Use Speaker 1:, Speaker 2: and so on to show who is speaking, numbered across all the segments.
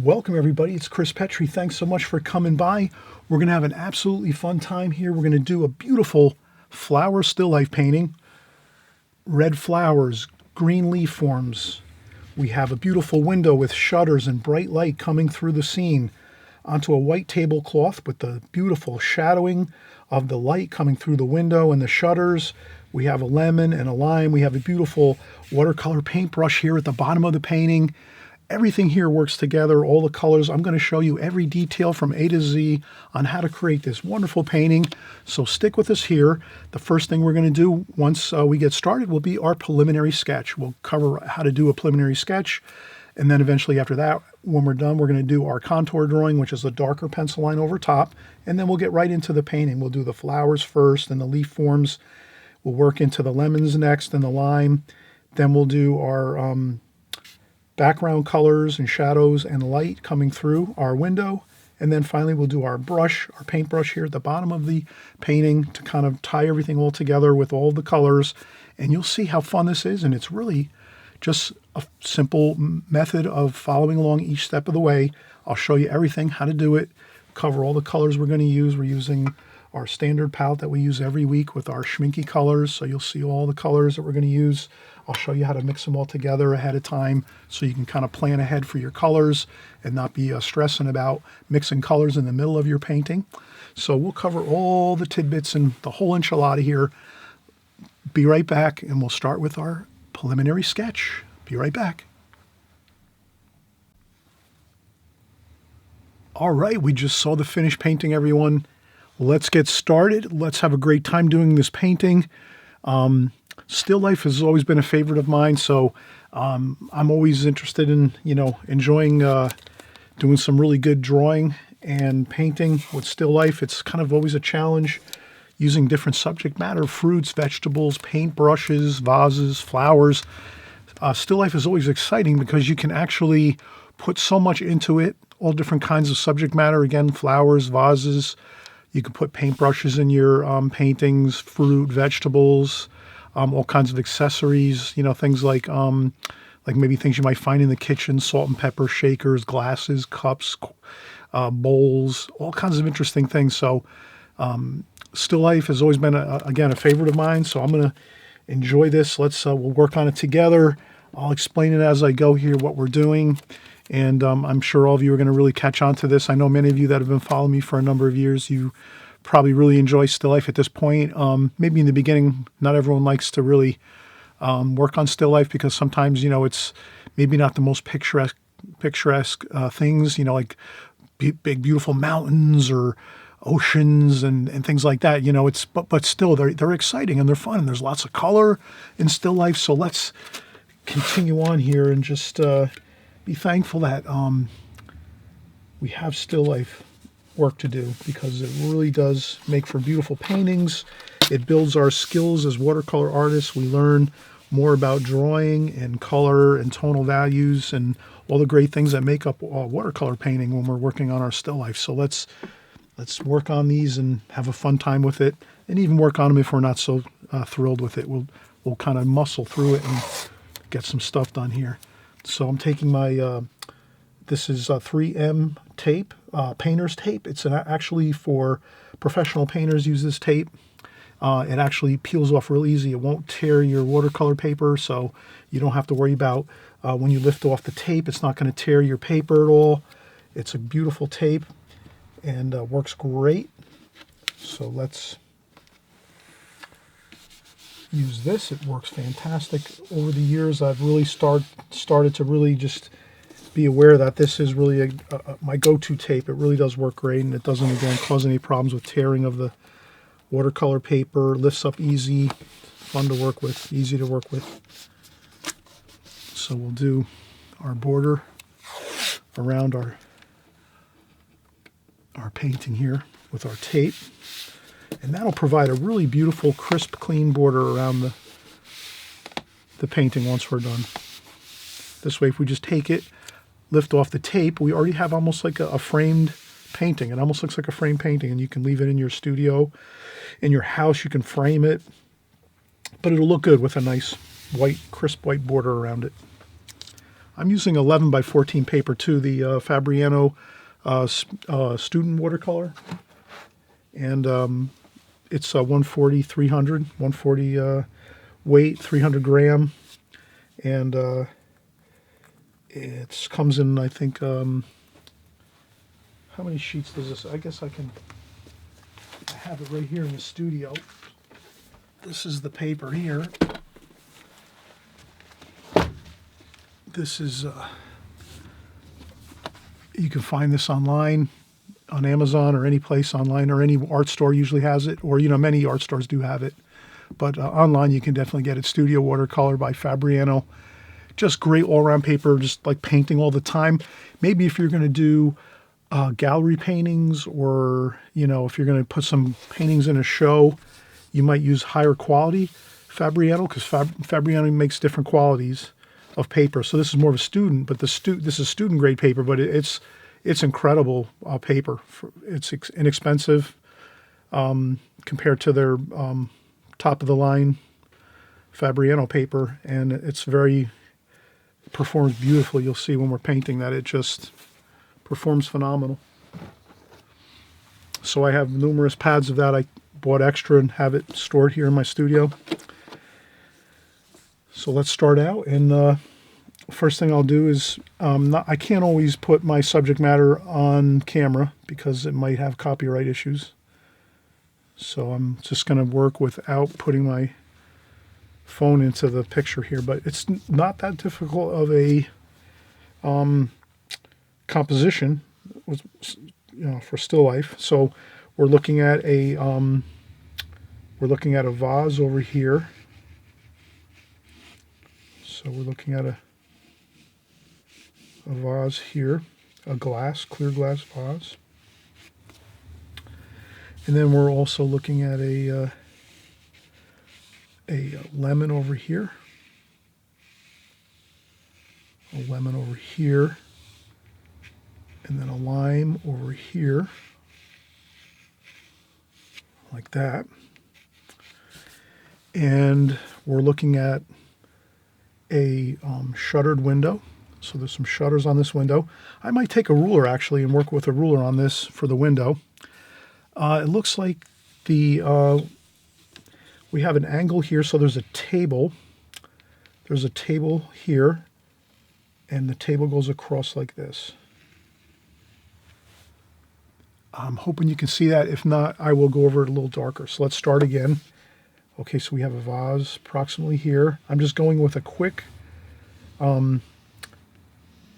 Speaker 1: Welcome everybody, it's Chris Petri. Thanks so much for coming by. We're going to have an absolutely fun time here. We're going to do a beautiful flower still life painting. Red flowers, green leaf forms. We have a beautiful window with shutters and bright light coming through the scene onto a white tablecloth with the beautiful shadowing of the light coming through the window and the shutters. We have a lemon and a lime. We have a beautiful watercolor paintbrush here at the bottom of the painting. Everything here works together, all the colors. I'm going to show you every detail from A to Z on how to create this wonderful painting. So stick with us here. The first thing we're going to do once we get started will be our preliminary sketch. We'll cover how to do a preliminary sketch. And then eventually after that, when we're done, we're going to do our contour drawing, which is a darker pencil line over top. And then we'll get right into the painting. We'll do the flowers first and the leaf forms. We'll work into the lemons next and the lime. Then we'll do our background colors and shadows and light coming through our window. And then finally we'll do our brush, our paintbrush here at the bottom of the painting to kind of tie everything all together with all the colors. And you'll see how fun this is. And it's really just a simple method of following along each step of the way. I'll show you everything, how to do it, cover all the colors we're going to use. We're using our standard palette that we use every week with our schminky colors. So you'll see all the colors that we're going to use. I'll show you how to mix them all together ahead of time so you can kind of plan ahead for your colors and not be stressing about mixing colors in the middle of your painting. So we'll cover all the tidbits and the whole enchilada here. Be right back and we'll start with our preliminary sketch. Be right back. All right, we just saw the finished painting, everyone. Let's get started. Let's have a great time doing this painting. Still life has always been a favorite of mine, so I'm always interested in, enjoying doing some really good drawing and painting with still life. It's kind of always a challenge using different subject matter, fruits, vegetables, paint brushes, vases, flowers. Still life is always exciting because you can actually put so much into it, all different kinds of subject matter. Again, flowers, vases. You can put paintbrushes in your paintings, fruit, vegetables, all kinds of accessories, things like maybe things you might find in the kitchen, salt and pepper shakers, glasses, cups, bowls, all kinds of interesting things. So still life has always been, again, a favorite of mine. So I'm going to enjoy this. We'll work on it together. I'll explain it as I go here, what we're doing. And I'm sure all of you are going to really catch on to this. I know many of you that have been following me for a number of years, you probably really enjoy still life at this point. Maybe in the beginning, not everyone likes to really work on still life because sometimes, it's maybe not the most picturesque things, like big, beautiful mountains or oceans and things like that. But still they're exciting and they're fun and there's lots of color in still life. So let's continue on here and just be thankful that we have still life work to do because it really does make for beautiful paintings. It builds our skills as watercolor artists. We learn more about drawing and color and tonal values and all the great things that make up watercolor painting when we're working on our still life. So let's work on these and have a fun time with it, and even work on them if we're not so thrilled with it. We'll kind of muscle through it and get some stuff done here. So I'm taking my this is 3M tape, painter's tape. It's actually for professional painters use this tape. It actually peels off real easy. It won't tear your watercolor paper, so you don't have to worry about when you lift off the tape. It's not going to tear your paper at all. It's a beautiful tape and works great. So let's use this. It works fantastic. Over the years, I've really started to really just be aware that this is really my go-to tape. It really does work great, and it doesn't, again, cause any problems with tearing of the watercolor paper. Lifts up easy, fun to work with, easy to work with. So we'll do our border around our painting here with our tape, and that'll provide a really beautiful, crisp, clean border around the painting once we're done. This way, if we just take it, lift off the tape, we already have almost like a framed painting. It almost looks like a framed painting, and you can leave it in your studio, in your house. You can frame it, but it'll look good with a nice white, crisp white border around it. I'm using 11 by 14 paper too, the Fabriano student watercolor. And it's 140, 300, 140 weight, 300 gram. And it comes in, I think, how many sheets does this? I guess I have it right here in the studio. This is the paper here. This is, you can find this online on Amazon or any place online, or any art store usually has it, or, many art stores do have it. But online you can definitely get it. Studio Watercolor by Fabriano. Just great all-around paper, just like painting all the time. Maybe if you're going to do gallery paintings, or, if you're going to put some paintings in a show, you might use higher quality Fabriano, because Fabriano makes different qualities of paper. So this is more of a student, but this is student grade paper, but it's incredible paper. It's inexpensive compared to their top of the line Fabriano paper, and performs beautifully. You'll see when we're painting that it just performs phenomenal. So I have numerous pads of that. I bought extra and have it stored here in my studio. So let's start out, and first thing I'll do is, I can't always put my subject matter on camera because it might have copyright issues. So I'm just going to work without putting my phone into the picture here, but it's not that difficult of a composition, for still life. So we're looking at a vase over here. So we're looking at a vase here, a clear glass vase. And then we're also looking at a lemon over here, a lemon over here, and then a lime over here, like that. And we're looking at a shuttered window. So there's some shutters on this window. I might take a ruler actually and work with a ruler on this for the window. It looks like we have an angle here, so there's a table. There's a table here, and the table goes across like this. I'm hoping you can see that. If not, I will go over it a little darker. So let's start again. Okay, so we have a vase approximately here. I'm just going with a quick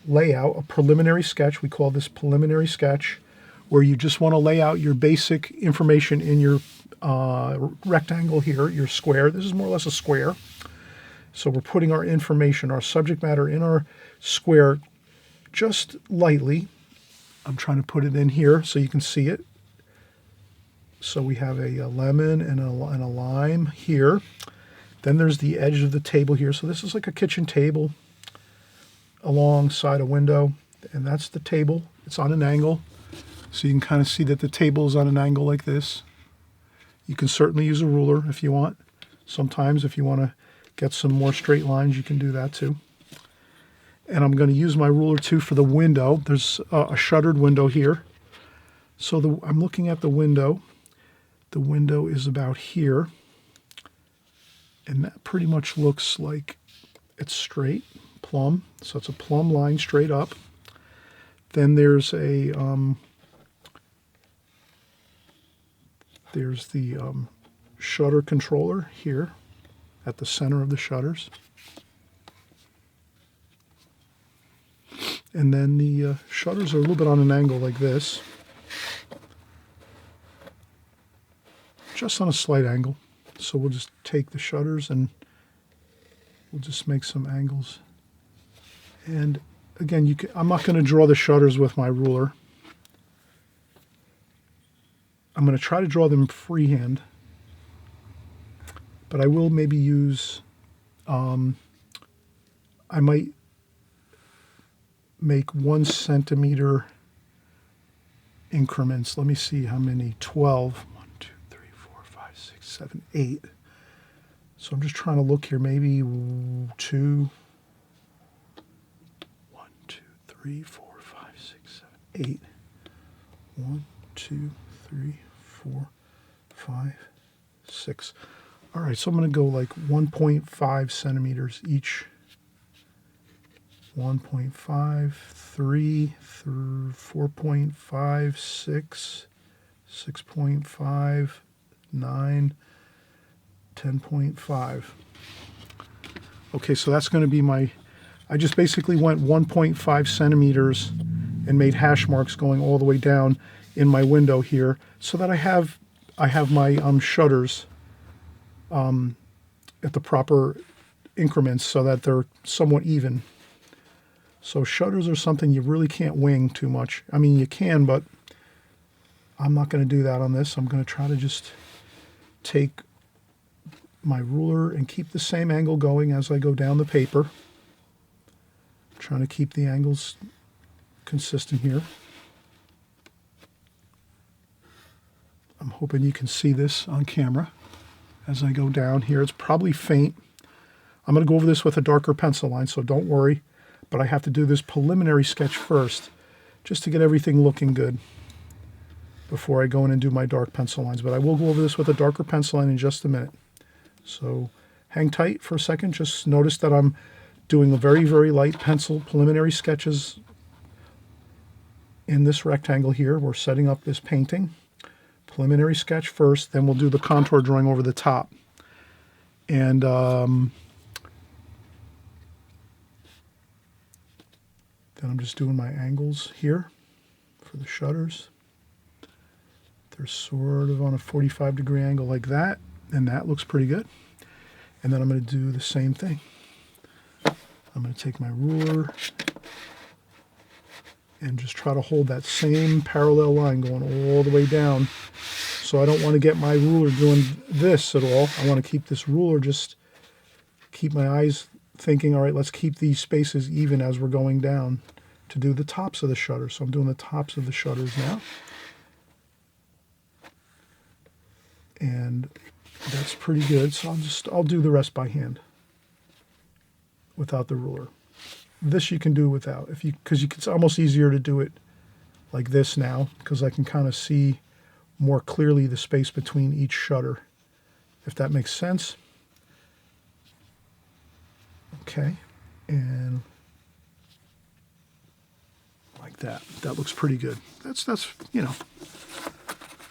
Speaker 1: layout, a preliminary sketch. We call this preliminary sketch, where you just want to lay out your basic information in your rectangle here, your square. This is more or less a square. So we're putting our information, our subject matter, in our square just lightly. I'm trying to put it in here so you can see it. So we have a lemon and a lime here. Then there's the edge of the table here. So this is like a kitchen table alongside a window, and that's the table. It's on an angle. So you can kind of see that the table is on an angle like this. You can certainly use a ruler if you want. Sometimes if you want to get some more straight lines, you can do that too. And I'm going to use my ruler too for the window. There's a shuttered window here. So I'm looking at the window. The window is about here. And that pretty much looks like it's straight, plumb. So it's a plumb line straight up. Then there's the shutter controller here at the center of the shutters. And then the shutters are a little bit on an angle like this. Just on a slight angle. So we'll just take the shutters and we'll just make some angles. And again, I'm not going to draw the shutters with my ruler. I'm going to try to draw them freehand, but I will maybe use, I might make 1 centimeter increments. Let me see how many. 12. 1, 2, 3, 4, 5, 6, 7, 8. So I'm just trying to look here. Maybe 2. 3, 4, 5, 6, 7, 8. 1, 2, 3, 4, 5, 6. All right, so I'm going to go like 1.5 centimeters each. 1.5, 3, 4.5, 6, 6.5, 9, 10.5. Okay, so that's going to be my, I just basically went 1.5 centimeters and made hash marks going all the way down in my window here so that I have my shutters at the proper increments so that they're somewhat even. So shutters are something you really can't wing too much. I mean, you can, but I'm not going to do that on this. I'm going to try to just take my ruler and keep the same angle going as I go down the paper. I'm trying to keep the angles consistent here. I'm hoping you can see this on camera as I go down here. It's probably faint. I'm going to go over this with a darker pencil line, so don't worry. But I have to do this preliminary sketch first just to get everything looking good before I go in and do my dark pencil lines. But I will go over this with a darker pencil line in just a minute. So hang tight for a second. Just notice that I'm doing a very, very light pencil preliminary sketches in this rectangle here. We're setting up this painting. Preliminary sketch first, then we'll do the contour drawing over the top. And then I'm just doing my angles here for the shutters. They're sort of on a 45-degree angle like that, and that looks pretty good. And then I'm going to do the same thing. I'm going to take my ruler and just try to hold that same parallel line going all the way down. So I don't want to get my ruler doing this at all. I want to keep this ruler, just keep my eyes thinking, all right, let's keep these spaces even as we're going down to do the tops of the shutters. So I'm doing the tops of the shutters now. And that's pretty good. So I'll do the rest by hand without the ruler. This you can do without, because it's almost easier to do it like this now, because I can kind of see more clearly the space between each shutter, if that makes sense. Okay, and like that. That looks pretty good. That's you know,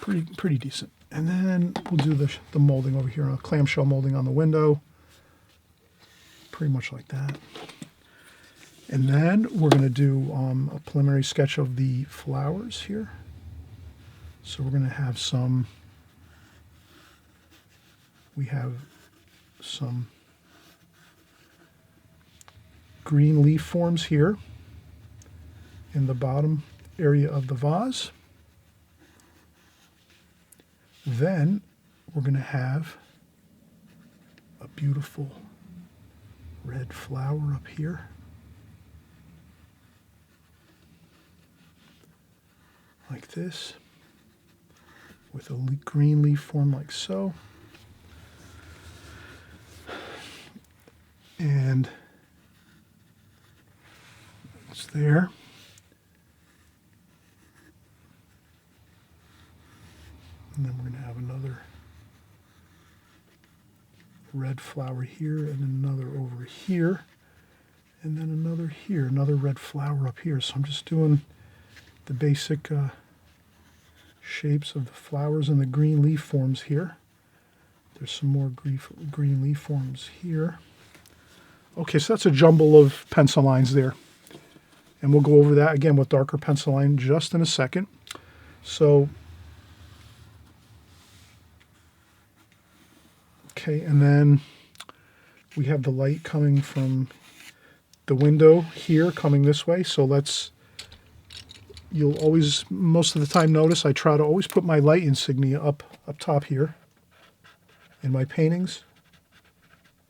Speaker 1: pretty decent. And then we'll do the molding over here, a clamshell molding on the window, pretty much like that. And then we're going to do a preliminary sketch of the flowers here. So we're going to have we have some green leaf forms here in the bottom area of the vase. Then we're going to have a beautiful red flower up here. Like this, with a green leaf form like so. And it's there. And then we're going to have another red flower here and another over here. And then another here, another red flower up here. So I'm just doing the basic shapes of the flowers and the green leaf forms here. There's some more green leaf forms here. Okay, so that's a jumble of pencil lines there. And we'll go over that again with darker pencil line just in a second. So, okay, and then we have the light coming from the window here, coming this way. So you'll always, most of the time, notice I try to always put my light insignia up top here in my paintings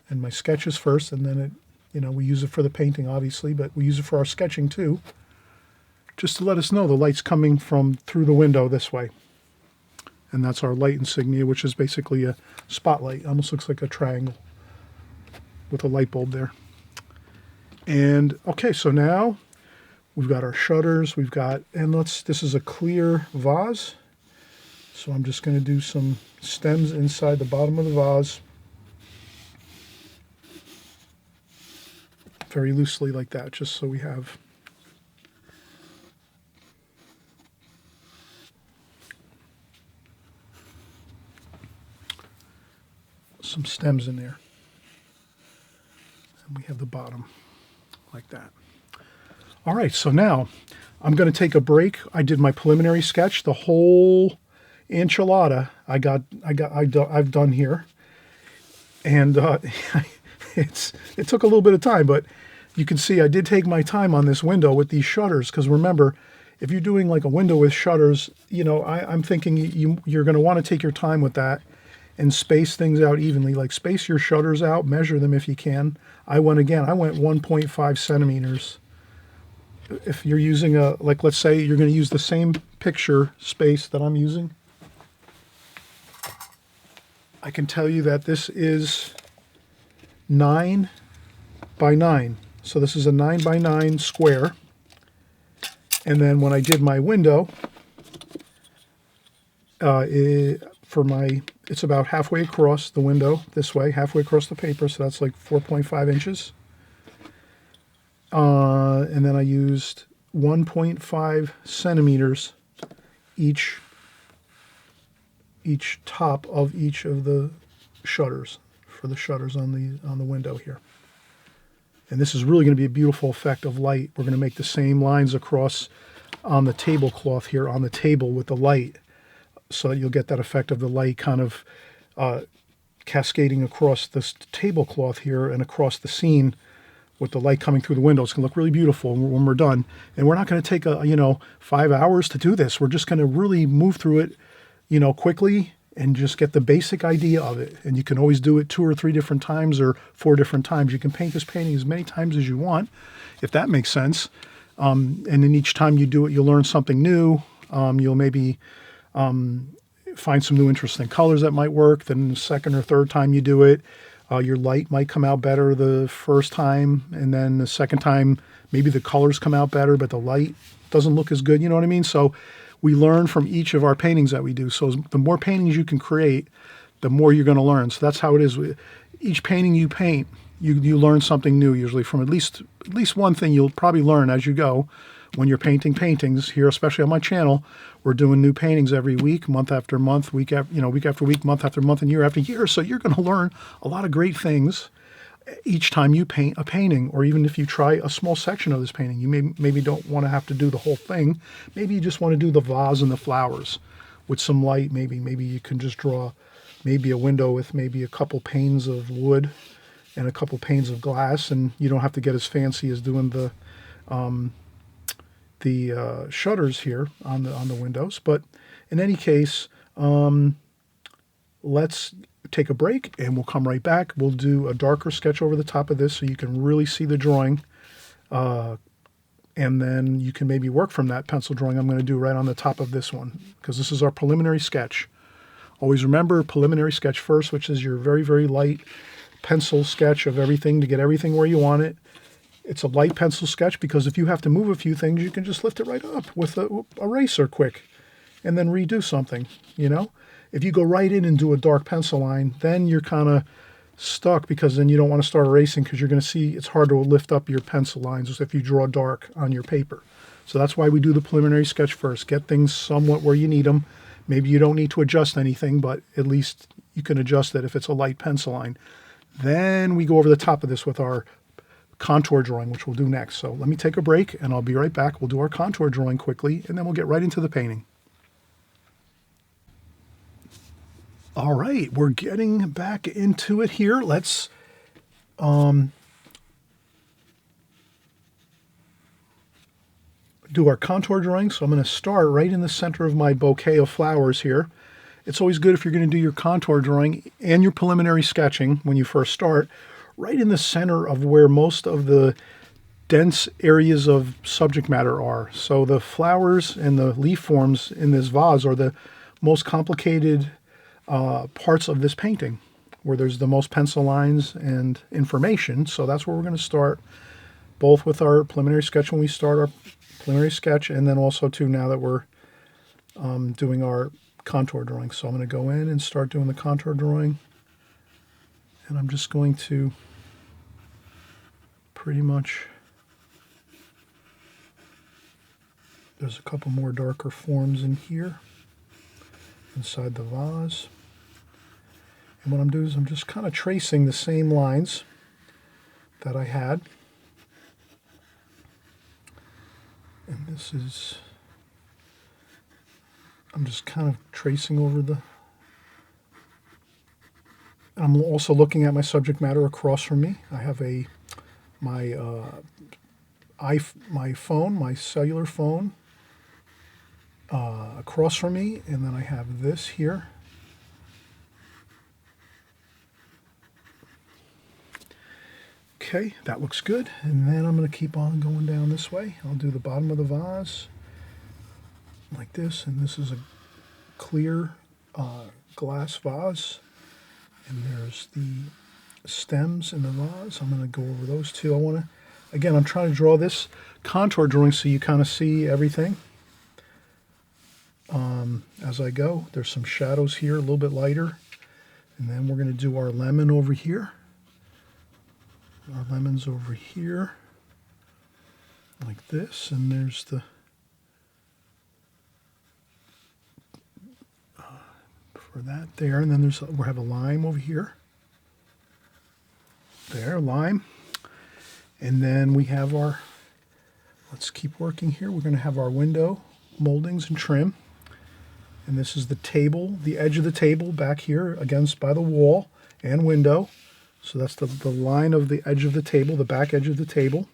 Speaker 1: and my sketches first, and then we use it for the painting, obviously, but we use it for our sketching too, just to let us know the light's coming from through the window this way. And that's our light insignia, which is basically a spotlight. Almost looks like a triangle with a light bulb there. And okay, so now We've got our shutters. We've got, and this is a clear vase. So I'm just going to do some stems inside the bottom of the vase. Very loosely like that, just so we have some stems in there. And we have the bottom like that. All right, so now I'm going to take a break. I did my preliminary sketch, the whole enchilada I've done here, and it took a little bit of time, but you can see I did take my time on this window with these shutters, because remember, if you're doing like a window with shutters, you know, I'm thinking you're going to want to take your time with that and space things out evenly. Like space your shutters out, measure them if you can. I went 1.5 centimeters. If you're using like let's say you're going to use the same picture space that I'm using, I can tell you that this is 9 by 9. So this is a 9 by 9 square. And then when I did my window, it's about halfway across the window this way, halfway across the paper. So that's like 4.5 inches. And then I used 1.5 centimeters each top of each of the shutters, for the shutters on the window here. And this is really going to be a beautiful effect of light. We're going to make the same lines across on the tablecloth here on the table with the light, so that you'll get that effect of the light kind of cascading across this tablecloth here and across the scene with the light coming through the window. It's going to look really beautiful when we're done. And we're not going to take 5 hours to do this. We're just going to really move through it, quickly, and just get the basic idea of it. And you can always do it 2 or 3 different times or 4 different times. You can paint this painting as many times as you want, if that makes sense. And then each time you do it, you'll learn something new. You'll maybe find some new interesting colors that might work. Then the second or third time you do it, your light might come out better the first time. And then the second time, maybe the colors come out better, but the light doesn't look as good. You know what I mean? So we learn from each of our paintings that we do. So the more paintings you can create, the more you're going to learn. So that's how it is. Each painting you paint, you learn something new, usually from at least one thing you'll probably learn as you go when you're painting paintings here, especially on my channel. We're doing new paintings every week, month after month, week after week, month after month, and year after year. So you're going to learn a lot of great things each time you paint a painting, or even if you try a small section of this painting. You maybe don't want to have to do the whole thing. Maybe you just want to do the vase and the flowers with some light. Maybe you can just draw maybe a window with maybe a couple panes of wood and a couple panes of glass, and you don't have to get as fancy as doing the shutters here on the windows. But in any case, let's take a break and we'll come right back. We'll do a darker sketch over the top of this so you can really see the drawing, and then you can maybe work from that pencil drawing I'm going to do right on the top of this one, because this is our preliminary sketch. Always remember preliminary sketch first, which is your very, very light pencil sketch of everything to get everything where you want it. It's a light pencil sketch because if you have to move a few things, you can just lift it right up with a eraser quick and then redo something, If you go right in and do a dark pencil line, then you're kind of stuck, because then you don't want to start erasing, because you're going to see it's hard to lift up your pencil lines if you draw dark on your paper. So that's why we do the preliminary sketch first. Get things somewhat where you need them. Maybe you don't need to adjust anything, but at least you can adjust it if it's a light pencil line. Then we go over the top of this with our contour drawing, which we'll do next. So let me take a break and I'll be right back. We'll do our contour drawing quickly and then we'll get right into the painting. All right, we're getting back into it here. Let's do our contour drawing. So I'm going to start right in the center of my bouquet of flowers here. It's always good if you're going to do your contour drawing and your preliminary sketching when you first start, right in the center of where most of the dense areas of subject matter are. So the flowers and the leaf forms in this vase are the most complicated parts of this painting, where there's the most pencil lines and information. So that's where we're going to start, both with our preliminary sketch when we start our preliminary sketch, and then also too now that we're doing our contour drawing. So I'm going to go in and start doing the contour drawing, and I'm just going to pretty much, there's a couple more darker forms in here inside the vase. And what I'm doing is I'm just kind of tracing the same lines that I had. And this is, I'm just kind of tracing over the, I'm also looking at my subject matter across from me. I have my phone, my cellular phone, across from me, and then I have this here. Okay, that looks good. And then I'm going to keep on going down this way. I'll do the bottom of the vase like this, and this is a clear glass vase. And there's the stems in the vase. I'm going to go over those two. I want to, again, I'm trying to draw this contour drawing so you kind of see everything as I go. There's some shadows here, a little bit lighter. And then we're going to do our lemon over here. Our lemon's over here, like this, and there's the for that there, and then we have a lime over here. There, lime, and then we have our. Let's keep working here. We're going to have our window moldings and trim, and this is the table, the edge of the table back here against by the wall and window. So that's the line of the edge of the table, the back edge of the table.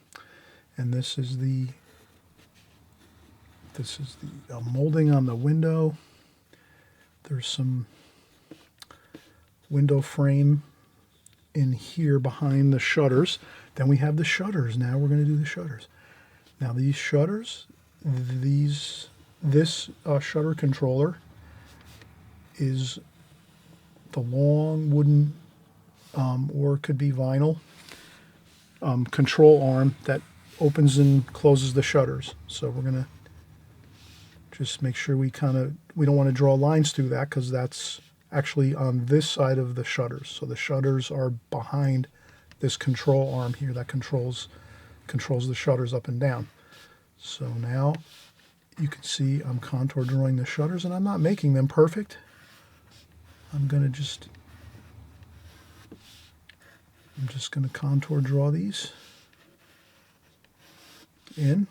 Speaker 1: And this is the molding on the window. There's some window frame in here behind the shutters. Then we have the shutters. Now we're going to do the shutters. Now these shutters, this shutter controller is the long wooden or it could be vinyl control arm that opens and closes the shutters. So we're going to just make sure we don't want to draw lines through that because that's actually on this side of the shutters. So the shutters are behind this control arm here that controls the shutters up and down. So now you can see I'm contour drawing the shutters, and I'm not making them perfect. I'm just going to contour draw these in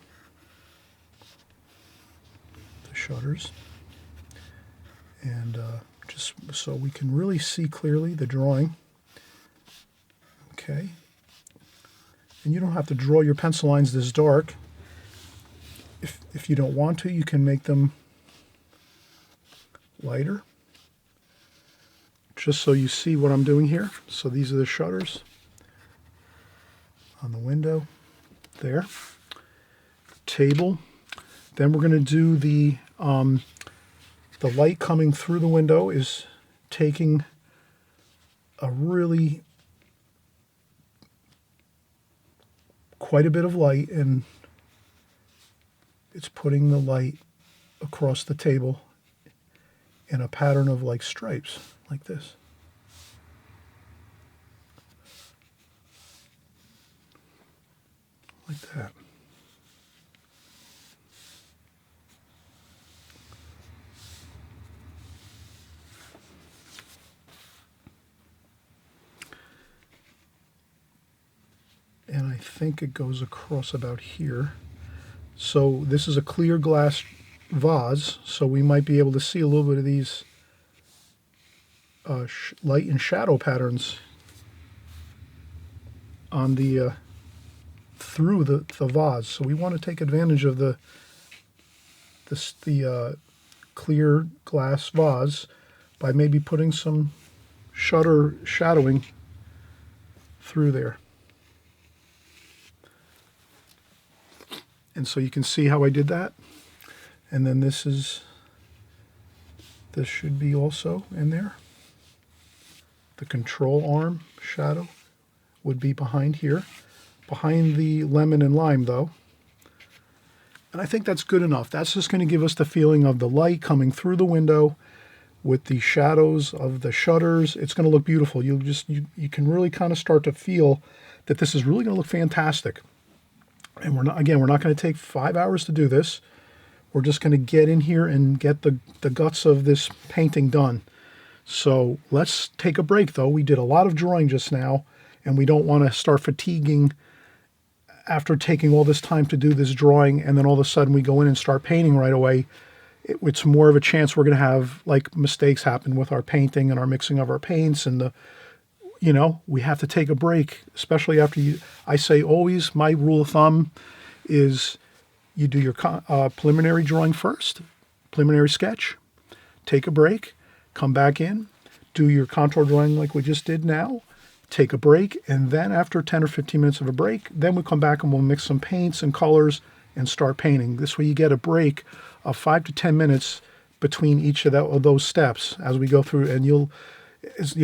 Speaker 1: the shutters, and just so we can really see clearly the drawing. Okay, and you don't have to draw your pencil lines this dark. If you don't want to, you can make them lighter, just so you see what I'm doing here. So these are the shutters on the window there, table. Then we're going to do the light coming through the window is taking quite a bit of light, and it's putting the light across the table in a pattern of like stripes, like this. Like that. And I think it goes across about here. So this is a clear glass vase, so we might be able to see a little bit of these light and shadow patterns on the through the vase. So we want to take advantage of the clear glass vase by maybe putting some shadowing through there. And so you can see how I did that. And then this should be also in there. The control arm shadow would be behind here. Behind the lemon and lime though. And I think that's good enough. That's just going to give us the feeling of the light coming through the window with the shadows of the shutters. It's going to look beautiful. You can really kind of start to feel that this is really going to look fantastic. And we're not going to take 5 hours to do this. We're just going to get in here and get the guts of this painting done. So let's take a break, though. We did a lot of drawing just now, and we don't want to start fatiguing after taking all this time to do this drawing, and then all of a sudden we go in and start painting right away. It's more of a chance we're going to have like mistakes happen with our painting and our mixing of our paints, and we have to take a break, especially after I say always, my rule of thumb is you do your preliminary drawing first, preliminary sketch, take a break, come back in, do your contour drawing like we just did now, take a break, and then after 10 or 15 minutes of a break, then we'll come back and we'll mix some paints and colors and start painting. This way you get a break of 5 to 10 minutes between each of those steps as we go through. And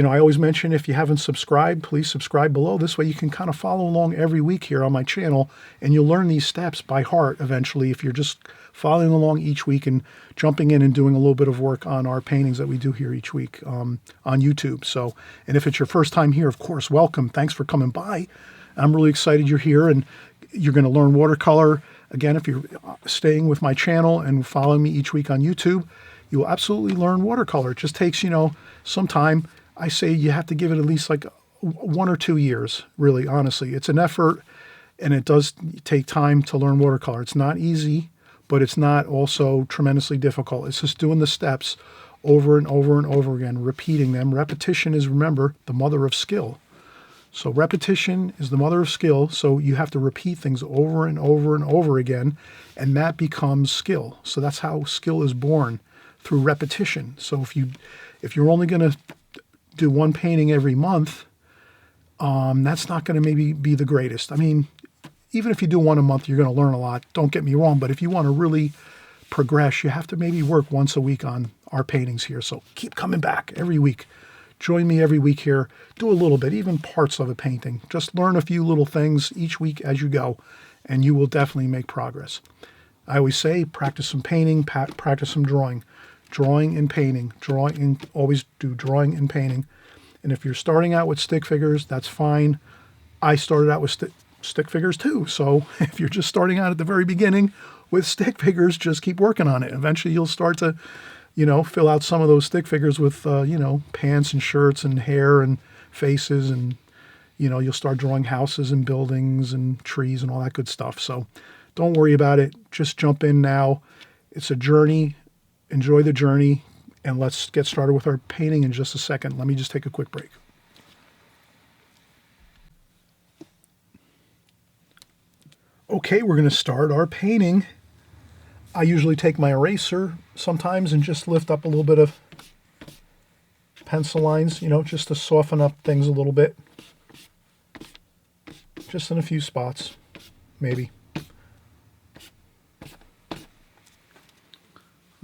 Speaker 1: I always mention, if you haven't subscribed, please subscribe below. This way you can kind of follow along every week here on my channel, and you'll learn these steps by heart eventually if you're just following along each week and jumping in and doing a little bit of work on our paintings that we do here each week on YouTube. So, and if it's your first time here, of course, welcome. Thanks for coming by. I'm really excited you're here, and you're going to learn watercolor. Again, if you're staying with my channel and following me each week on YouTube, you will absolutely learn watercolor. It just takes, some time. I say you have to give it at least like 1 or 2 years, really, honestly. It's an effort, and it does take time to learn watercolor. It's not easy, but it's not also tremendously difficult. It's just doing the steps over and over and over again, repeating them. Repetition is, remember, the mother of skill. So repetition is the mother of skill, so you have to repeat things over and over and over again, and that becomes skill. So that's how skill is born, through repetition. So if you're only going to do one painting every month, that's not going to maybe be the greatest. I mean, even if you do one a month, you're going to learn a lot. Don't get me wrong, but if you want to really progress, you have to maybe work once a week on our paintings here. So keep coming back every week. Join me every week here. Do a little bit, even parts of a painting. Just learn a few little things each week as you go, and you will definitely make progress. I always say, practice some painting, practice some drawing. Drawing and painting. Always do drawing and painting. And if you're starting out with stick figures, that's fine. I started out with stick figures too. So if you're just starting out at the very beginning with stick figures, just keep working on it. Eventually you'll start to, fill out some of those stick figures with, pants and shirts and hair and faces, and, you'll start drawing houses and buildings and trees and all that good stuff. So don't worry about it. Just jump in now. It's a journey. Enjoy the journey, and let's get started with our painting in just a second. Let me just take a quick break. Okay, we're going to start our painting. I usually take my eraser sometimes and just lift up a little bit of pencil lines, just to soften up things a little bit. Just in a few spots, maybe.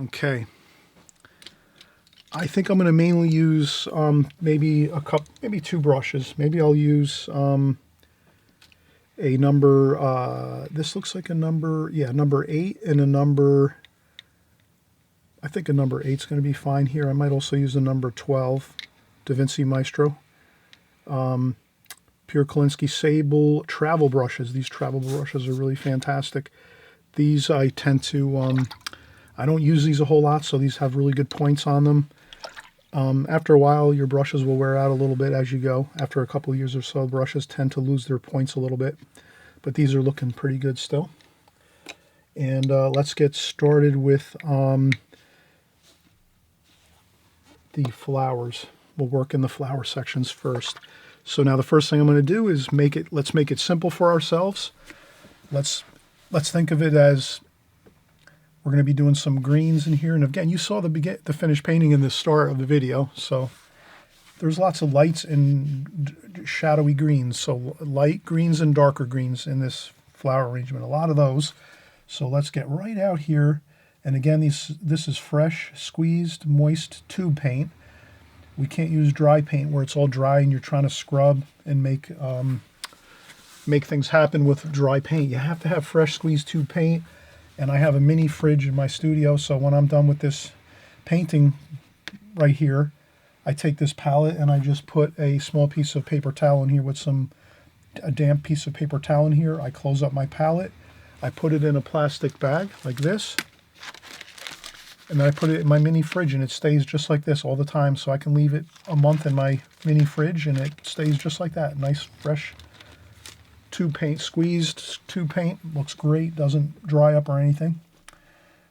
Speaker 1: Okay. I think I'm going to mainly use maybe 2 brushes. Maybe I'll use a number, this looks like a number, number 8 and a number, I think a number 8 is going to be fine here. I might also use a number 12, Da Vinci Maestro. Pure Kolinsky Sable travel brushes. These travel brushes are really fantastic. These I tend to, I don't use these a whole lot, so these have really good points on them. After a while, your brushes will wear out a little bit as you go. After a couple of years or so, brushes tend to lose their points a little bit. But these are looking pretty good still. And let's get started with the flowers. We'll work in the flower sections first. So now the first thing I'm going to do is let's make it simple for ourselves. Let's think of it as we're going to be doing some greens in here. And again, you saw the finished painting in the start of the video. So there's lots of lights and shadowy greens. So light greens and darker greens in this flower arrangement. A lot of those. So let's get right out here. And again, this is fresh, squeezed, moist tube paint. We can't use dry paint where it's all dry and you're trying to scrub and make things happen with dry paint. You have to have fresh squeezed tube paint. And I have a mini fridge in my studio, so when I'm done with this painting right here, I take this palette and I just put a small piece of paper towel in here with a damp piece of paper towel in here. I close up my palette, I put it in a plastic bag like this, and then I put it in my mini fridge, and it stays just like this all the time, so I can leave it a month in my mini fridge and it stays just like that. Nice, fresh tube paint, squeezed tube paint. Looks great, doesn't dry up or anything.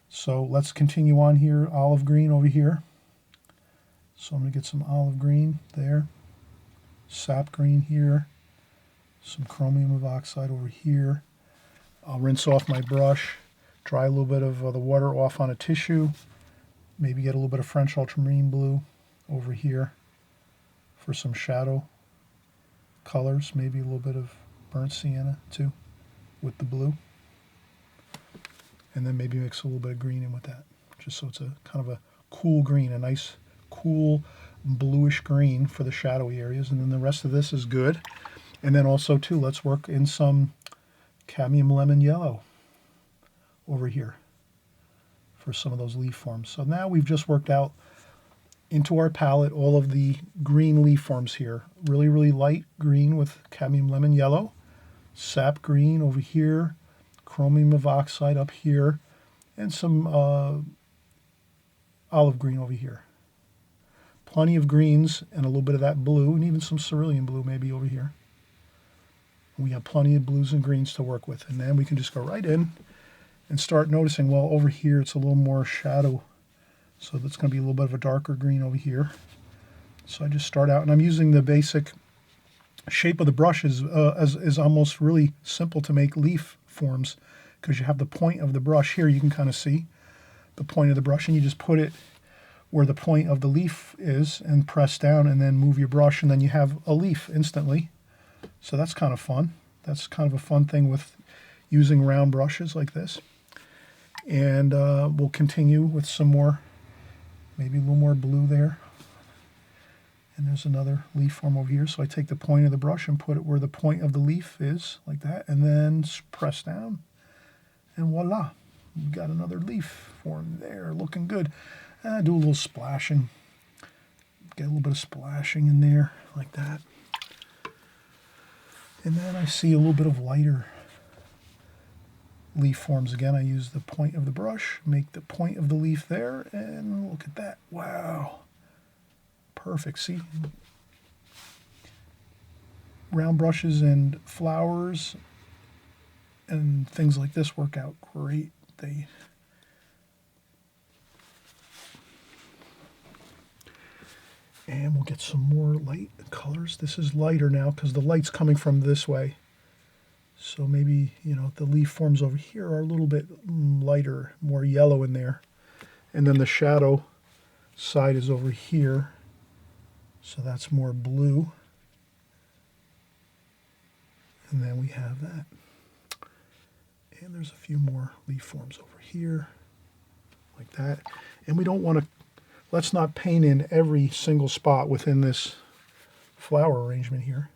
Speaker 1: So let's continue on here. Olive green over here. So I'm going to get some olive green there. Sap green here. Some chromium of oxide over here. I'll rinse off my brush. Dry a little bit of the water off on a tissue. Maybe get a little bit of French ultramarine blue over here for some shadow colors. Maybe a little bit of burnt sienna too with the blue, and then maybe mix a little bit of green in with that, just so it's a kind of a cool green, a nice cool bluish green for the shadowy areas. And then the rest of this is good. And then also too, let's work in some cadmium lemon yellow over here for some of those leaf forms. So now we've just worked out into our palette all of the green leaf forms here. Really, really light green with cadmium lemon yellow. Sap green over here, chromium of oxide up here, and some olive green over here. Plenty of greens and a little bit of that blue, and even some cerulean blue maybe over here. We have plenty of blues and greens to work with, and then we can just go right in and start noticing, well, over here it's a little more shadow, so that's going to be a little bit of a darker green over here. So I just start out, and I'm using the basic shape of the brush is almost really simple to make leaf forms, because you have the point of the brush here. You can kind of see the point of the brush, and you just put it where the point of the leaf is and press down, and then move your brush, and then you have a leaf instantly. So that's kind of fun. That's kind of a fun thing with using round brushes like this. And we'll continue with some more, maybe a little more blue there. And there's another leaf form over here. So I take the point of the brush and put it where the point of the leaf is, like that, and then press down. And voila, we've got another leaf form there, looking good. Do a little splashing. Get a little bit of splashing in there, like that. And then I see a little bit of lighter leaf forms. Again, I use the point of the brush, make the point of the leaf there, and look at that. Wow. Perfect. See? Round brushes and flowers and things like this work out great. And we'll get some more light colors. This is lighter now because the light's coming from this way. So maybe, the leaf forms over here are a little bit lighter, more yellow in there. And then the shadow side is over here. So that's more blue. And then we have that. And there's a few more leaf forms over here, like that. And we don't want to, let's not paint in every single spot within this flower arrangement here.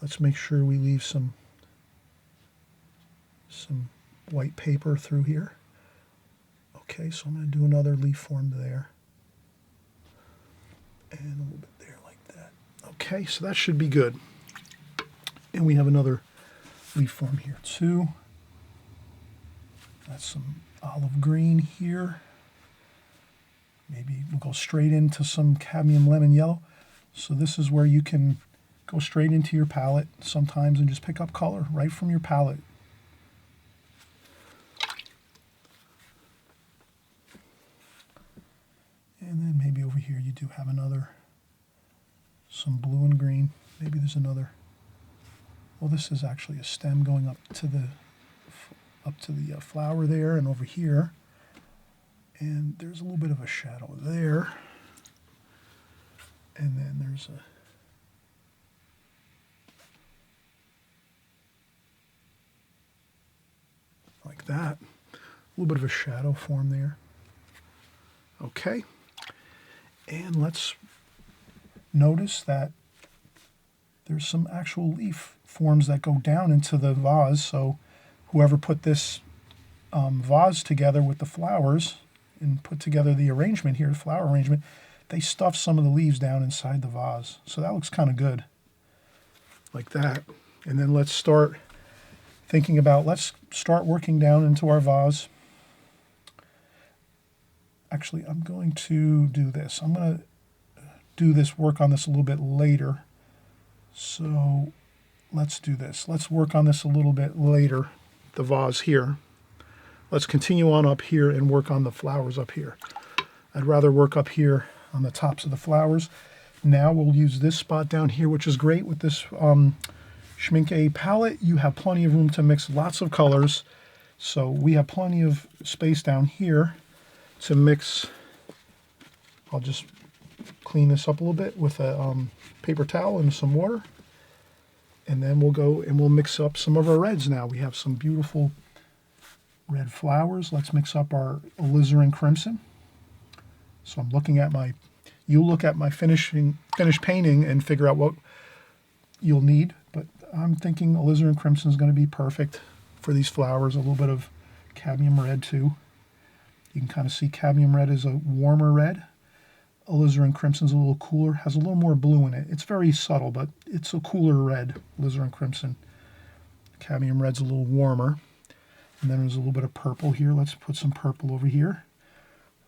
Speaker 1: Let's make sure we leave some white paper through here. Okay, so I'm going to do another leaf form there. And a little bit there like that. Okay, so that should be good. And we have another leaf form here too. That's some olive green here. Maybe we'll go straight into some cadmium lemon yellow. So this is where you can go straight into your palette sometimes and just pick up color right from your palette. And then maybe over here you do have some blue and green. Maybe there's another. Well, this is actually a stem going up to the flower there, and over here. And there's a little bit of a shadow there. And then there's like that. A little bit of a shadow form there. Okay. And let's notice that there's some actual leaf forms that go down into the vase. So whoever put this vase together with the flowers and put together the arrangement here, the flower arrangement, they stuffed some of the leaves down inside the vase. So that looks kind of good, like that. And then let's start thinking about, let's start working down into our vase. Actually, I'm going to do this. I'm going to do this, work on this a little bit later. So let's do this. Let's work on this a little bit later, the vase here. Let's continue on up here and work on the flowers up here. I'd rather work up here on the tops of the flowers. Now we'll use this spot down here, which is great with this Schmincke palette. You have plenty of room to mix lots of colors. So we have plenty of space down here to mix. I'll just clean this up a little bit with a paper towel and some water. And then we'll go and we'll mix up some of our reds now. We have some beautiful red flowers. Let's mix up our alizarin crimson. So I'm looking at my, you look at my finished painting and figure out what you'll need. But I'm thinking alizarin crimson is going to be perfect for these flowers. A little bit of cadmium red too. You can kind of see cadmium red is a warmer red. Alizarin crimson is a little cooler, has a little more blue in it. It's very subtle, but it's a cooler red, alizarin crimson. Cadmium red's a little warmer. And then there's a little bit of purple here. Let's put some purple over here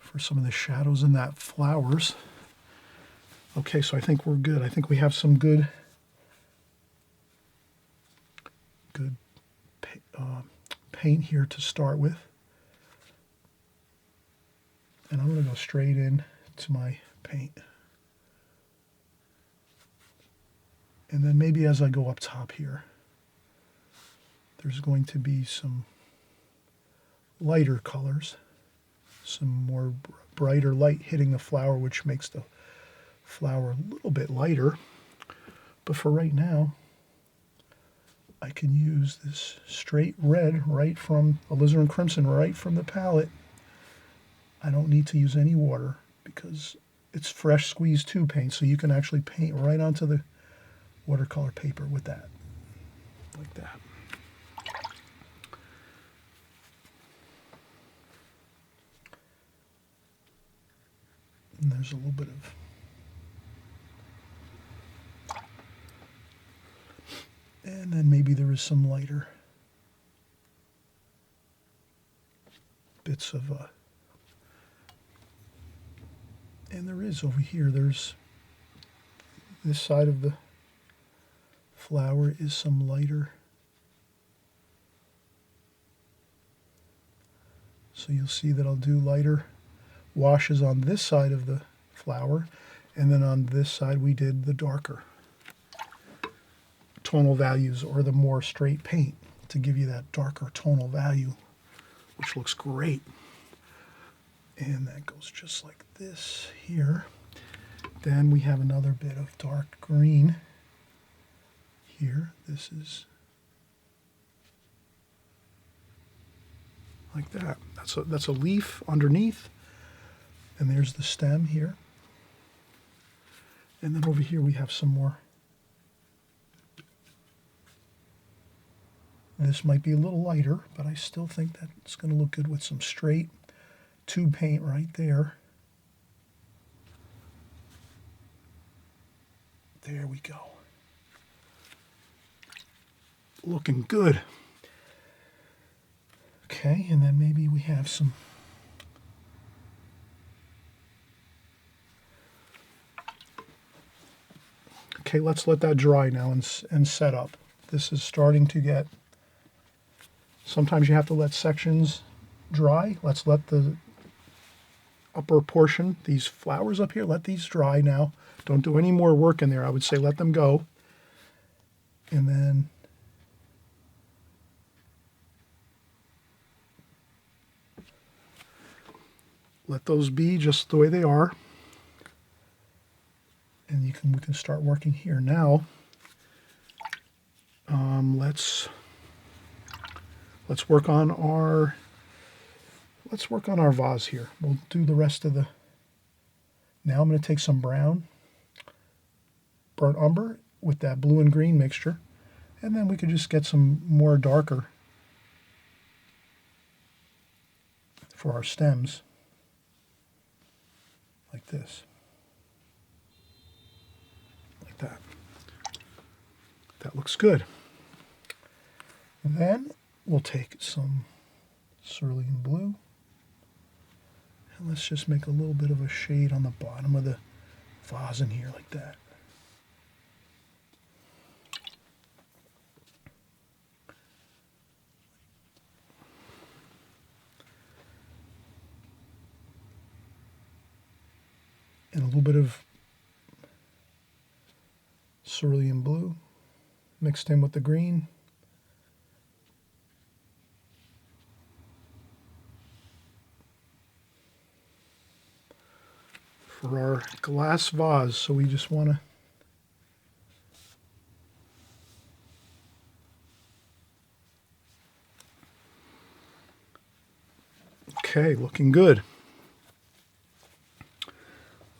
Speaker 1: for some of the shadows in that flowers. Okay, so I think we're good. I think we have some good paint here to start with. And I'm going to go straight in to my paint. And then maybe as I go up top here, there's going to be some lighter colors, some more brighter light hitting the flower, which makes the flower a little bit lighter. But for right now, I can use this straight red right from alizarin crimson, right from the palette. I don't need to use any water because it's fresh squeezed tube paint, so you can actually paint right onto the watercolor paper with that, like that. And there's a little bit of and then maybe there is some lighter bits of and there is over here, there's this side of the flower is some lighter. So you'll see that I'll do lighter washes on this side of the flower, and then on this side we did the darker tonal values, or the more straight paint to give you that darker tonal value, which looks great. And that goes just like this here. Then we have another bit of dark green here. This is like that. That's a leaf underneath. And there's the stem here. And then over here we have some more. This might be a little lighter, but I still think that it's going to look good with some straight tube paint right there. There we go. Looking good. Okay, and then maybe we have some okay, let's let that dry now and set up. This is starting to get, sometimes you have to let sections dry. Let's let the upper portion, these flowers up here, let these dry now. Don't do any more work in there. I would say let them go. And then let those be just the way they are. And we can start working here now. Let's work on our vase here. We'll do the rest of the. Now I'm going to take some brown, burnt umber with that blue and green mixture, and then we could just get some more darker for our stems, like this, like that. That looks good. And then we'll take some cerulean blue, and let's just make a little bit of a shade on the bottom of the vase in here, like that. And a little bit of cerulean blue mixed in with the green. For our glass vase, so we just want to okay, looking good.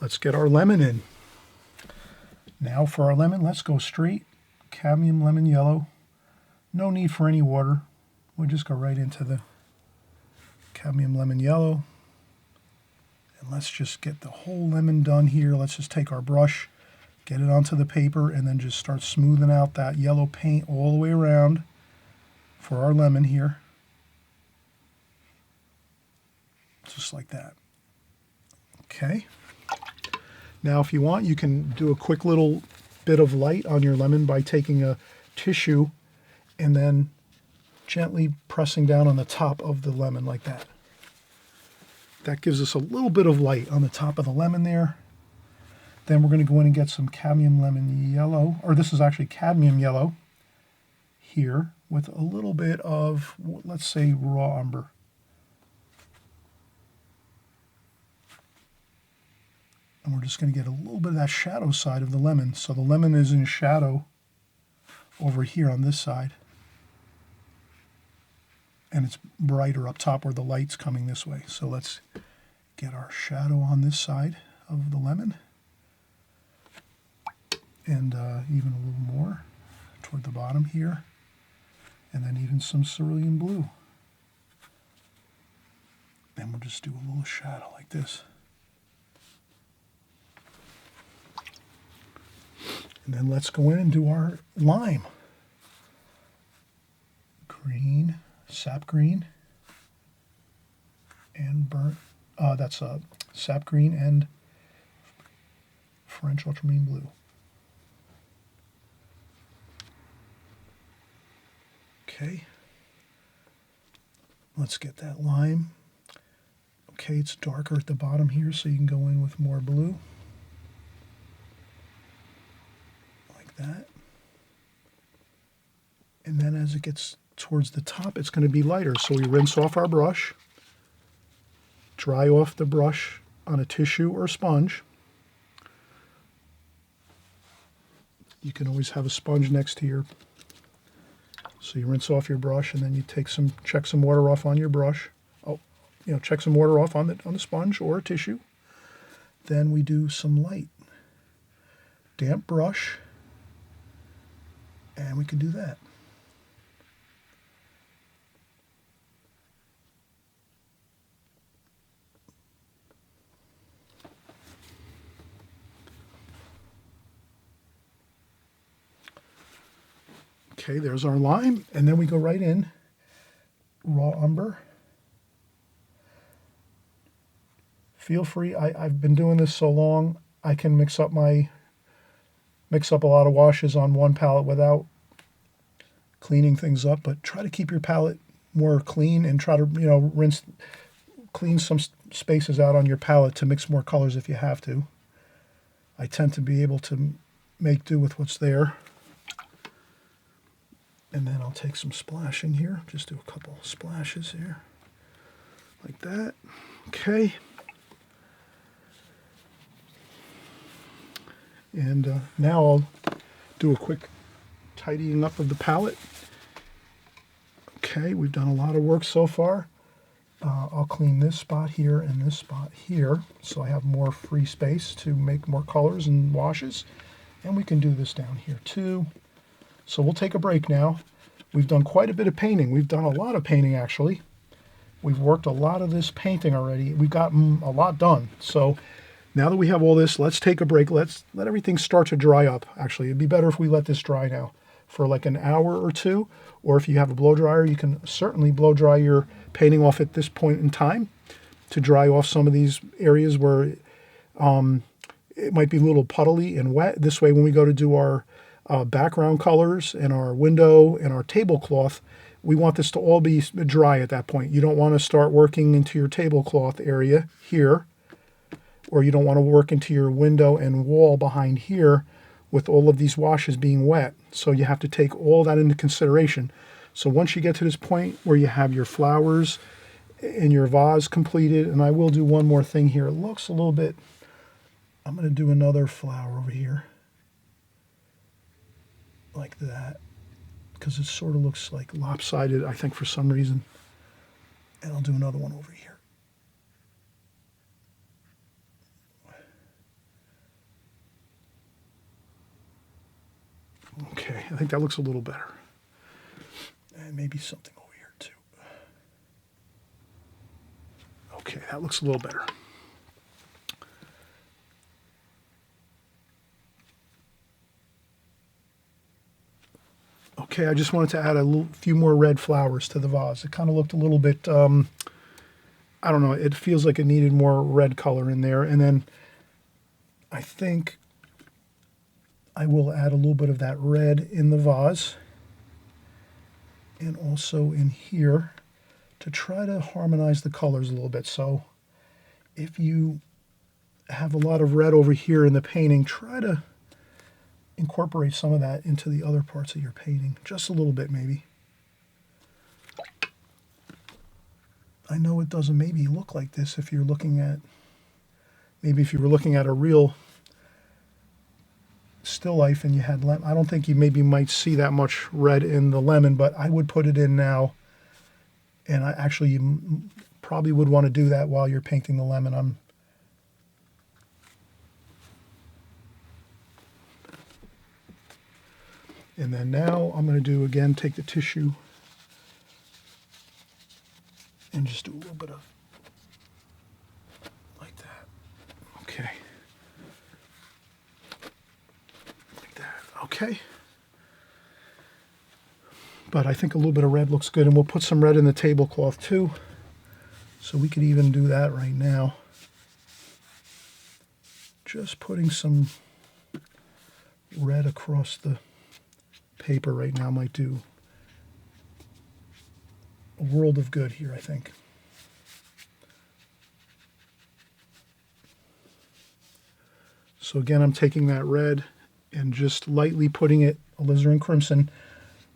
Speaker 1: Let's get our lemon in. Now for our lemon, let's go straight cadmium lemon yellow. No need for any water. We'll just go right into the cadmium lemon yellow. And let's just get the whole lemon done here. Let's just take our brush, get it onto the paper, and then just start smoothing out that yellow paint all the way around for our lemon here. Just like that. Okay. Now if you want, you can do a quick little bit of light on your lemon by taking a tissue and then gently pressing down on the top of the lemon like that. That gives us a little bit of light on the top of the lemon there. Then we're going to go in and get some cadmium lemon yellow, or this is actually cadmium yellow here with a little bit of, let's say, raw umber. And we're just going to get a little bit of that shadow side of the lemon. So the lemon is in shadow over here on this side. And it's brighter up top where the light's coming this way. So let's get our shadow on this side of the lemon. And even a little more toward the bottom here. And then even some cerulean blue. And we'll just do a little shadow like this. And then let's go in and do our lime. Green, sap green, and burnt, that's sap green and French ultramarine blue. Okay. Let's get that lime. Okay, it's darker at the bottom here, so you can go in with more blue. That. And then as it gets towards the top, it's going to be lighter. So we rinse off our brush, dry off the brush on a tissue or sponge. You can always have a sponge next to your, so you rinse off your brush and then you take check some water off on your brush. Oh, check some water off on the sponge or a tissue. Then we do some light, damp brush. And we can do that. Okay, there's our lime. And then we go right in. Raw umber. Feel free. I've been doing this so long, I can mix up a lot of washes on one palette without cleaning things up, but try to keep your palette more clean and try to, clean some spaces out on your palette to mix more colors if you have to. I tend to be able to make do with what's there. And then I'll take some splashing here, just do a couple splashes here, like that. Okay. And now I'll do a quick tidying up of the palette. Okay, we've done a lot of work so far. I'll clean this spot here and this spot here so I have more free space to make more colors and washes. And we can do this down here too. So we'll take a break now. We've done quite a bit of painting. We've done a lot of painting actually. We've worked a lot of this painting already. We've gotten a lot done. So now that we have all this, let's take a break. Let's let everything start to dry up. Actually, it'd be better if we let this dry now for like an hour or two. Or if you have a blow dryer, you can certainly blow dry your painting off at this point in time to dry off some of these areas where it might be a little puddly and wet. This way, when we go to do our background colors and our window and our tablecloth, we want this to all be dry at that point. You don't want to start working into your tablecloth area here, or you don't want to work into your window and wall behind here with all of these washes being wet. So you have to take all that into consideration. So once you get to this point where you have your flowers and your vase completed, and I will do one more thing here. It looks a little bit, I'm going to do another flower over here like that, because it sort of looks like lopsided, I think, for some reason. And I'll do another one over here. Okay, I think that looks a little better. And maybe something over here too. Okay, that looks a little better. Okay, I just wanted to add a few more red flowers to the vase. It kind of looked a little bit, I don't know, it feels like it needed more red color in there. And then I think I will add a little bit of that red in the vase and also in here to try to harmonize the colors a little bit. So if you have a lot of red over here in the painting, try to incorporate some of that into the other parts of your painting, just a little bit maybe. I know it doesn't maybe look like this if you're looking at, maybe if you were looking at a real still life and you had lemon. I don't think you maybe might see that much red in the lemon, but I would put it in now. And I actually, you probably would want to do that while you're painting the lemon. And then now I'm going to do, again, take the tissue and just do a little bit of like that. Okay. Like that. Okay. But I think a little bit of red looks good, and we'll put some red in the tablecloth too. So we could even do that right now. Just putting some red across the paper right now might do a world of good here, I think. So again, I'm taking that red and just lightly putting it alizarin crimson.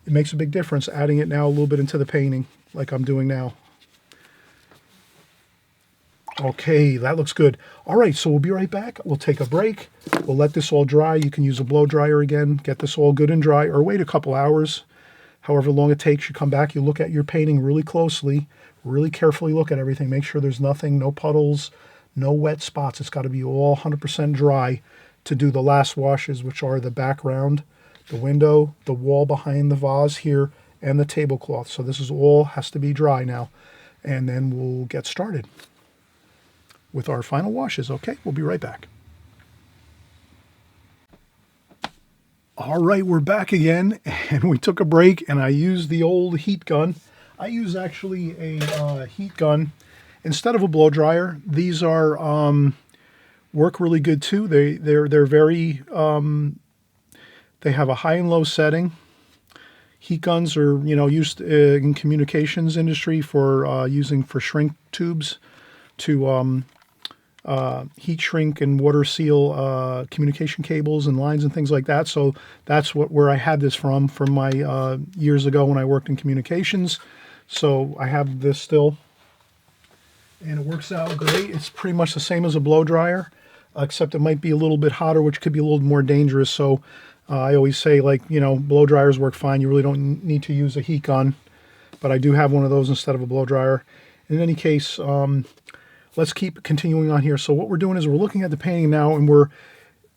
Speaker 1: It makes a big difference adding it now a little bit into the painting like I'm doing now. Okay, that looks good. All right, so we'll be right back. We'll take a break. We'll let this all dry. You can use a blow dryer again, get this all good and dry, or wait a couple hours, however long it takes. You come back, you look at your painting really closely, really carefully look at everything. Make sure there's nothing, no puddles, no wet spots. It's got to be all 100% dry to do the last washes, which are the background, the window, the wall behind the vase here, and the tablecloth. So this is all has to be dry now. And then we'll get started with our final washes. Okay, we'll be right back. All right, we're back again, and we took a break, and I used the old heat gun. I use actually a heat gun instead of a blow dryer. These are work really good too. They're very they have a high and low setting. Heat guns are used in communications industry for using for shrink tubes to heat shrink and water seal communication cables and lines and things like that. So that's where I had this from my years ago when I worked in communications. So I have this still, and it works out great. It's pretty much the same as a blow dryer, except it might be a little bit hotter, which could be a little more dangerous. So I always say, blow dryers work fine. You really don't need to use a heat gun, but I do have one of those instead of a blow dryer. In any case, let's keep continuing on here. So what we're doing is we're looking at the painting now, and we're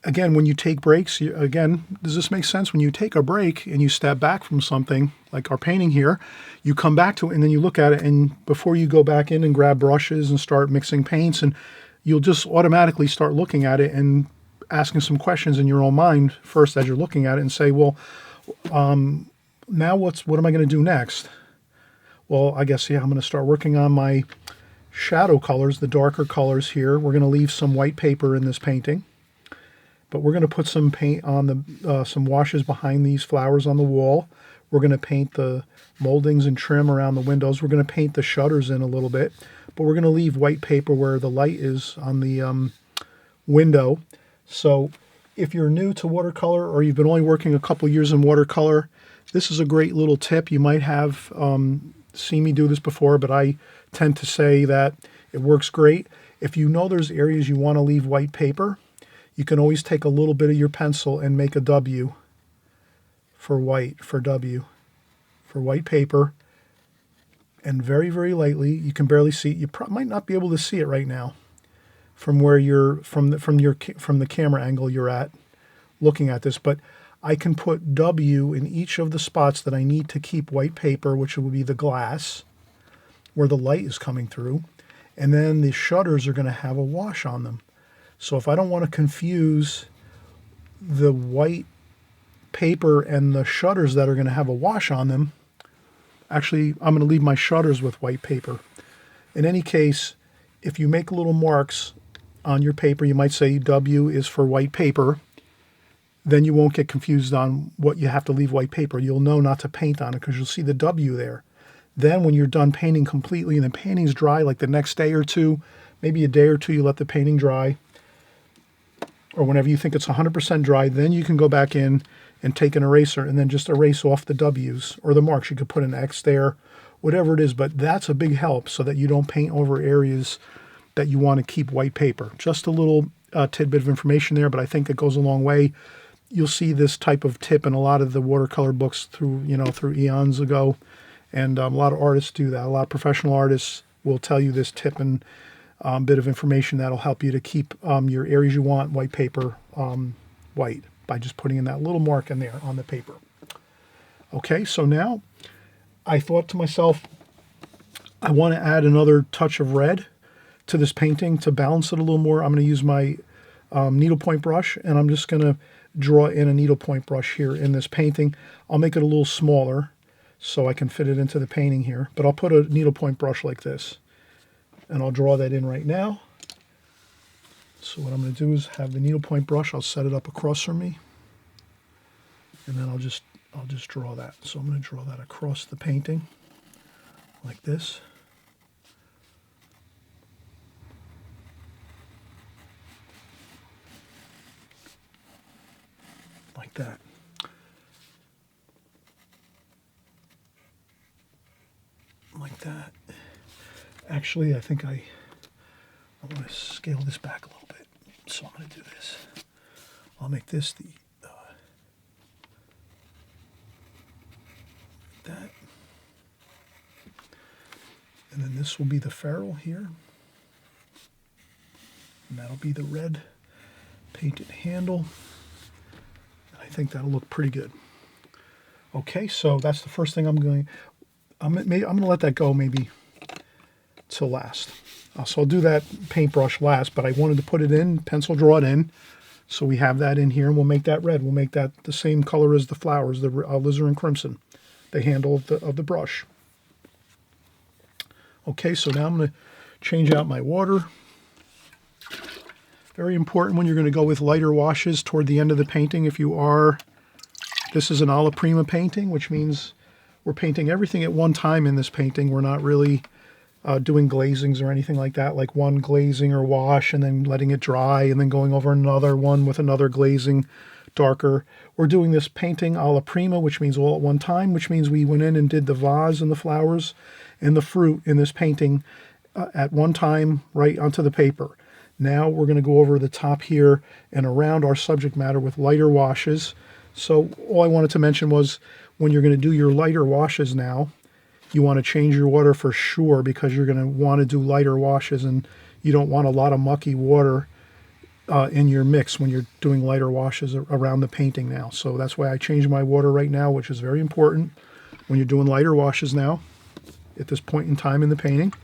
Speaker 1: again, when you take breaks, again, does this make sense? When you take a break and you step back from something, like our painting here, you come back to it and then you look at it, and before you go back in and grab brushes and start mixing paints, and you'll just automatically start looking at it and asking some questions in your own mind first as you're looking at it and say, well, now what am I going to do next? Well, I guess, yeah, I'm going to start working on my shadow colors, the darker colors here. We're going to leave some white paper in this painting, but we're going to put some paint on the some washes behind these flowers on the wall. We're going to paint the moldings and trim around the windows. We're going to paint the shutters in a little bit, but we're going to leave white paper where the light is on the window. So if you're new to watercolor, or you've been only working a couple years in watercolor, this is a great little tip. You might have seen me do this before, but I tend to say that it works great. If you know there's areas you want to leave white paper, you can always take a little bit of your pencil and make a W for white, for W, for white paper, and very, very lightly. You can barely see it. You might not be able to see it right now from where you're from the camera angle you're at looking at this, but I can put W in each of the spots that I need to keep white paper, which will be the glass where the light is coming through, and then the shutters are going to have a wash on them. So if I don't want to confuse the white paper and the shutters that are going to have a wash on them, actually I'm going to leave my shutters with white paper. In any case, if you make little marks on your paper, you might say W is for white paper, then you won't get confused on what you have to leave white paper. You'll know not to paint on it because you'll see the W there. Then when you're done painting completely and the painting's dry, like the next day or two, maybe a day or two, you let the painting dry, or whenever you think it's 100% dry, then you can go back in and take an eraser and then just erase off the W's or the marks. You could put an X there, whatever it is, but that's a big help so that you don't paint over areas that you want to keep white paper. Just a little tidbit of information there, but I think it goes a long way. You'll see this type of tip in a lot of the watercolor books through eons ago, and a lot of artists do that. A lot of professional artists will tell you this tip and bit of information that'll help you to keep your areas you want white paper white by just putting in that little mark in there on the paper. Okay, so now I thought to myself, I want to add another touch of red to this painting to balance it a little more. I'm going to use my needlepoint brush, and I'm just going to draw in a needlepoint brush here in this painting. I'll make it a little smaller so I can fit it into the painting here, but I'll put a needlepoint brush like this, and I'll draw that in right now. So what I'm going to do is have the needlepoint brush, I'll set it up across from me, and then I'll just draw that. So I'm going to draw that across the painting like this. Like that. Like that. Actually, I think I want to scale this back a little bit. So I'm going to do this. I'll make this the that. And then this will be the ferrule here. And that'll be the red painted handle. I think that'll look pretty good. Okay, so that's the first thing I'm going to let that go maybe till last. So I'll do that paintbrush last, but I wanted to put it in, pencil draw it in, so we have that in here, and we'll make that red. We'll make that the same color as the flowers, the alizarin crimson, the handle of the brush. Okay, so now I'm going to change out my water. Very important when you're going to go with lighter washes toward the end of the painting. This is an alla prima painting, which means we're painting everything at one time in this painting. We're not really doing glazings or anything like that, like one glazing or wash and then letting it dry and then going over another one with another glazing darker. We're doing this painting alla prima, which means all at one time, which means we went in and did the vase and the flowers and the fruit in this painting at one time right onto the paper. Now we're going to go over the top here and around our subject matter with lighter washes. So all I wanted to mention was when you're going to do your lighter washes now, you want to change your water for sure, because you're going to want to do lighter washes and you don't want a lot of mucky water in your mix when you're doing lighter washes around the painting now. So that's why I changed my water right now, which is very important when you're doing lighter washes now at this point in time in the painting.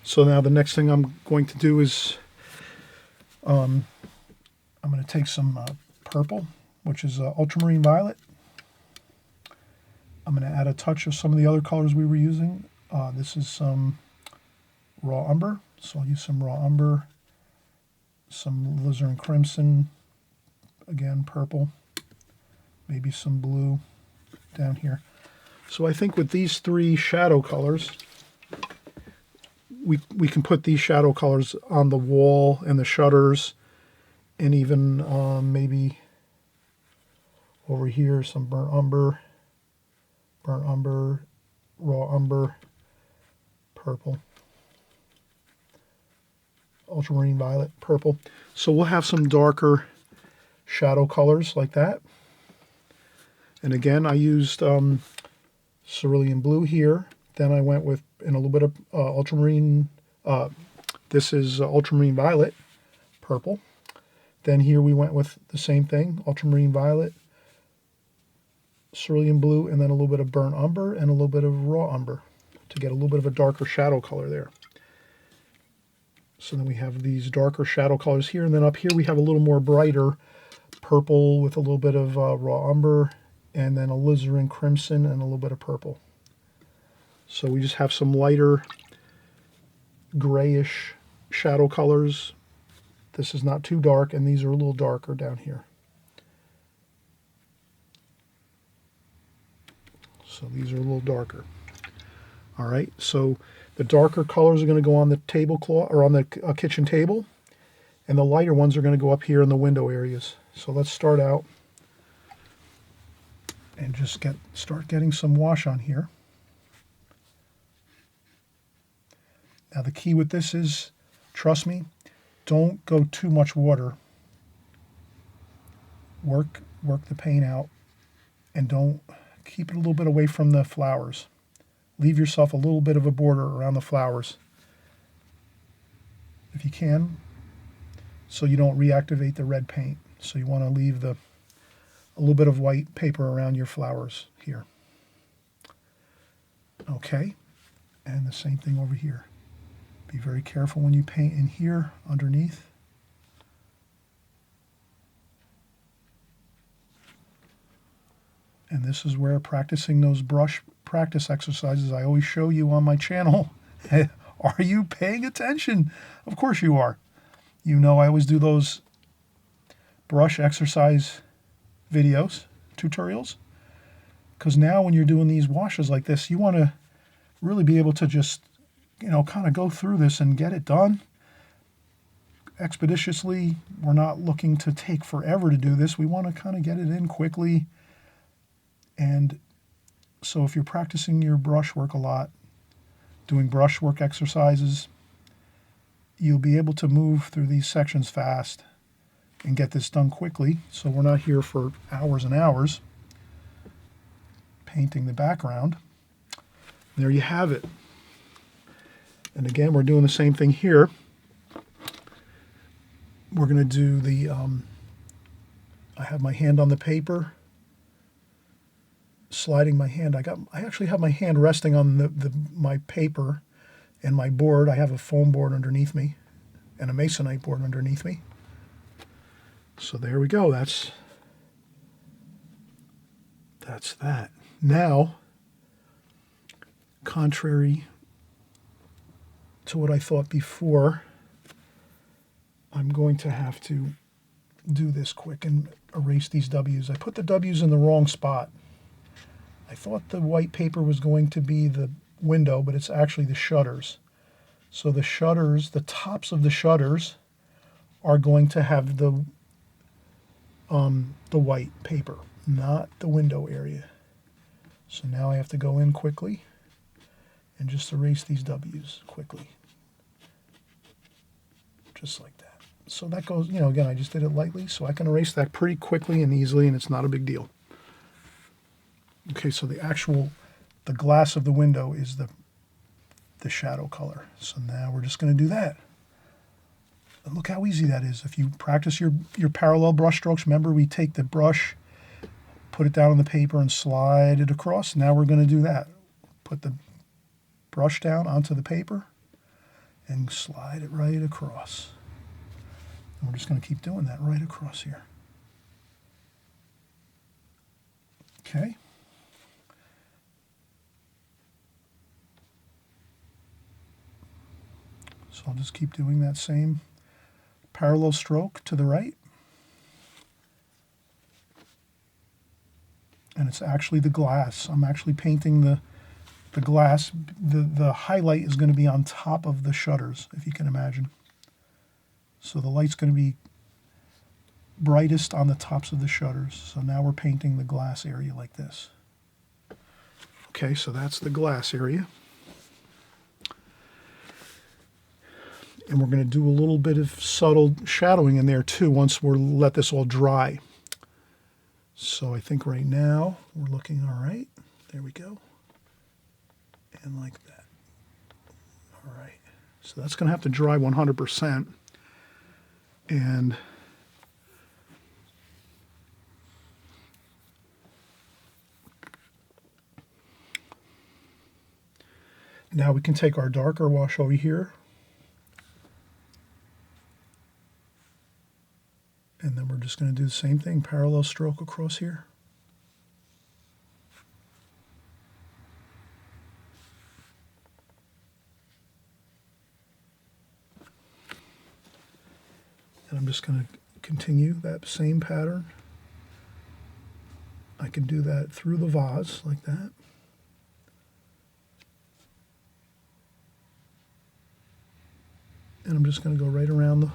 Speaker 1: So now the next thing I'm going to do is I'm going to take some purple, which is ultramarine violet. I'm going to add a touch of some of the other colors we were using. This is some raw umber, so I'll use some raw umber, some alizarin crimson, again purple, maybe some blue down here. So I think with these three shadow colors, we can put these shadow colors on the wall and the shutters, and even maybe over here some burnt umber, raw umber, purple, ultramarine violet, purple. So we'll have some darker shadow colors like that. And again, I used cerulean blue here. Then I went with a little bit of ultramarine. This is ultramarine violet, purple. Then here we went with the same thing, ultramarine violet, cerulean blue, and then a little bit of burnt umber and a little bit of raw umber to get a little bit of a darker shadow color there. So then we have these darker shadow colors here, and then up here we have a little more brighter purple with a little bit of raw umber, and then alizarin crimson and a little bit of purple. So we just have some lighter grayish shadow colors. This is not too dark, and these are a little darker down here. So these are a little darker. All right, so the darker colors are going to go on the tablecloth or on the kitchen table, and the lighter ones are going to go up here in the window areas. So let's start out and just start getting some wash on here. Now the key with this is, trust me, don't go too much water. Work the paint out, and don't keep it a little bit away from the flowers. Leave yourself a little bit of a border around the flowers if you can, so you don't reactivate the red paint. So you want to leave a little bit of white paper around your flowers here. Okay, and the same thing over here. Be very careful when you paint in here underneath. And this is where practicing those brush practice exercises I always show you on my channel. Are you paying attention? Of course you are. You know I always do those brush exercise videos, tutorials. Because now when you're doing these washes like this, you want to really be able to just, kind of go through this and get it done expeditiously. We're not looking to take forever to do this. We want to kind of get it in quickly. And so if you're practicing your brushwork a lot, doing brushwork exercises, you'll be able to move through these sections fast and get this done quickly. So we're not here for hours and hours painting the background. There you have it. And again, we're doing the same thing here. We're going to do the, I have my hand on the paper, sliding my hand. I actually have my hand resting on my paper and my board. I have a foam board underneath me and a masonite board underneath me. So there we go. That's that. Now, contrary to what I thought before, I'm going to have to do this quick and erase these W's. I put the W's in the wrong spot. I thought the white paper was going to be the window, but it's actually the shutters. So the shutters, the tops of the shutters are going to have the white paper, not the window area. So now I have to go in quickly and just erase these W's quickly. Just like that. So that goes, again, I just did it lightly, so I can erase that pretty quickly and easily, and it's not a big deal. Okay, so the glass of the window is the shadow color. So now we're just going to do that. And look how easy that is. If you practice your parallel brush strokes, remember we take the brush, put it down on the paper and slide it across. Now we're going to do that. Put the brush down onto the paper and slide it right across. And we're just going to keep doing that right across here. Okay. So I'll just keep doing that same parallel stroke to the right. And it's actually the glass. I'm actually painting the glass. The highlight is going to be on top of the shutters, if you can imagine. So the light's going to be brightest on the tops of the shutters. So now we're painting the glass area like this. Okay, so that's the glass area. And we're going to do a little bit of subtle shadowing in there too once we let this all dry. So I think right now we're looking all right. There we go. And like that. All right. So that's going to have to dry 100%. And now we can take our darker wash over here. And then we're just going to do the same thing, parallel stroke across here. And I'm just going to continue that same pattern. I can do that through the vase like that. And I'm just going to go right around the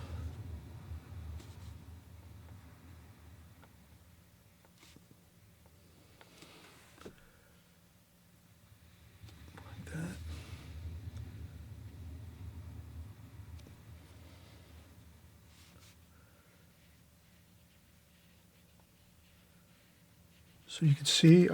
Speaker 1: so you can see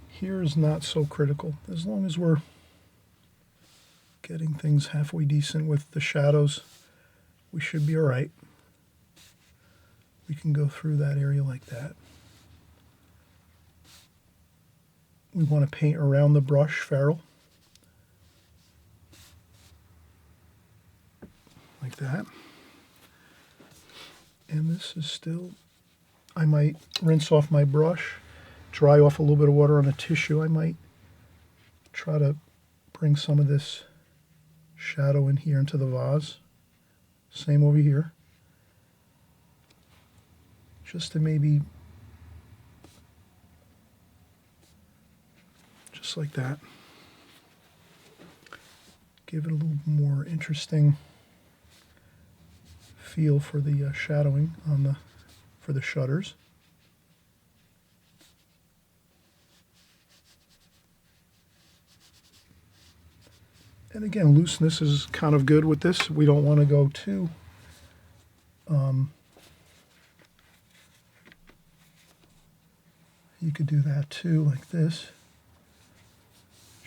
Speaker 1: here is not so critical. As long as we're getting things halfway decent with the shadows, we should be all right. We can go through that area like that. We want to paint around the brush ferrule. Like that. And this is still, I might rinse off my brush, dry off a little bit of water on a tissue. I might try to bring some of this shadow in here into the vase. Same over here. Just to maybe, just like that. Give it a little more interesting feel for the shadowing on for the shutters. And again, looseness is kind of good with this. We don't want to go too you could do that too, like this.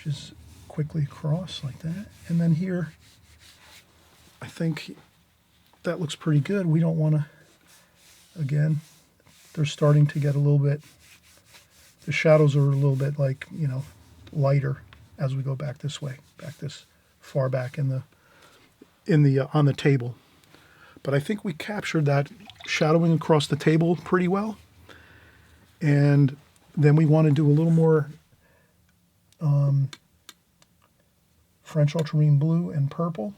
Speaker 1: Just quickly across like that. And then here, I think that looks pretty good. We don't want to, again, they're starting to get a little bit, the shadows are a little bit like, you know, lighter as we go back this way, back this far back on the table. But I think we captured that shadowing across the table pretty well. And then we want to do a little more French ultramarine blue and purple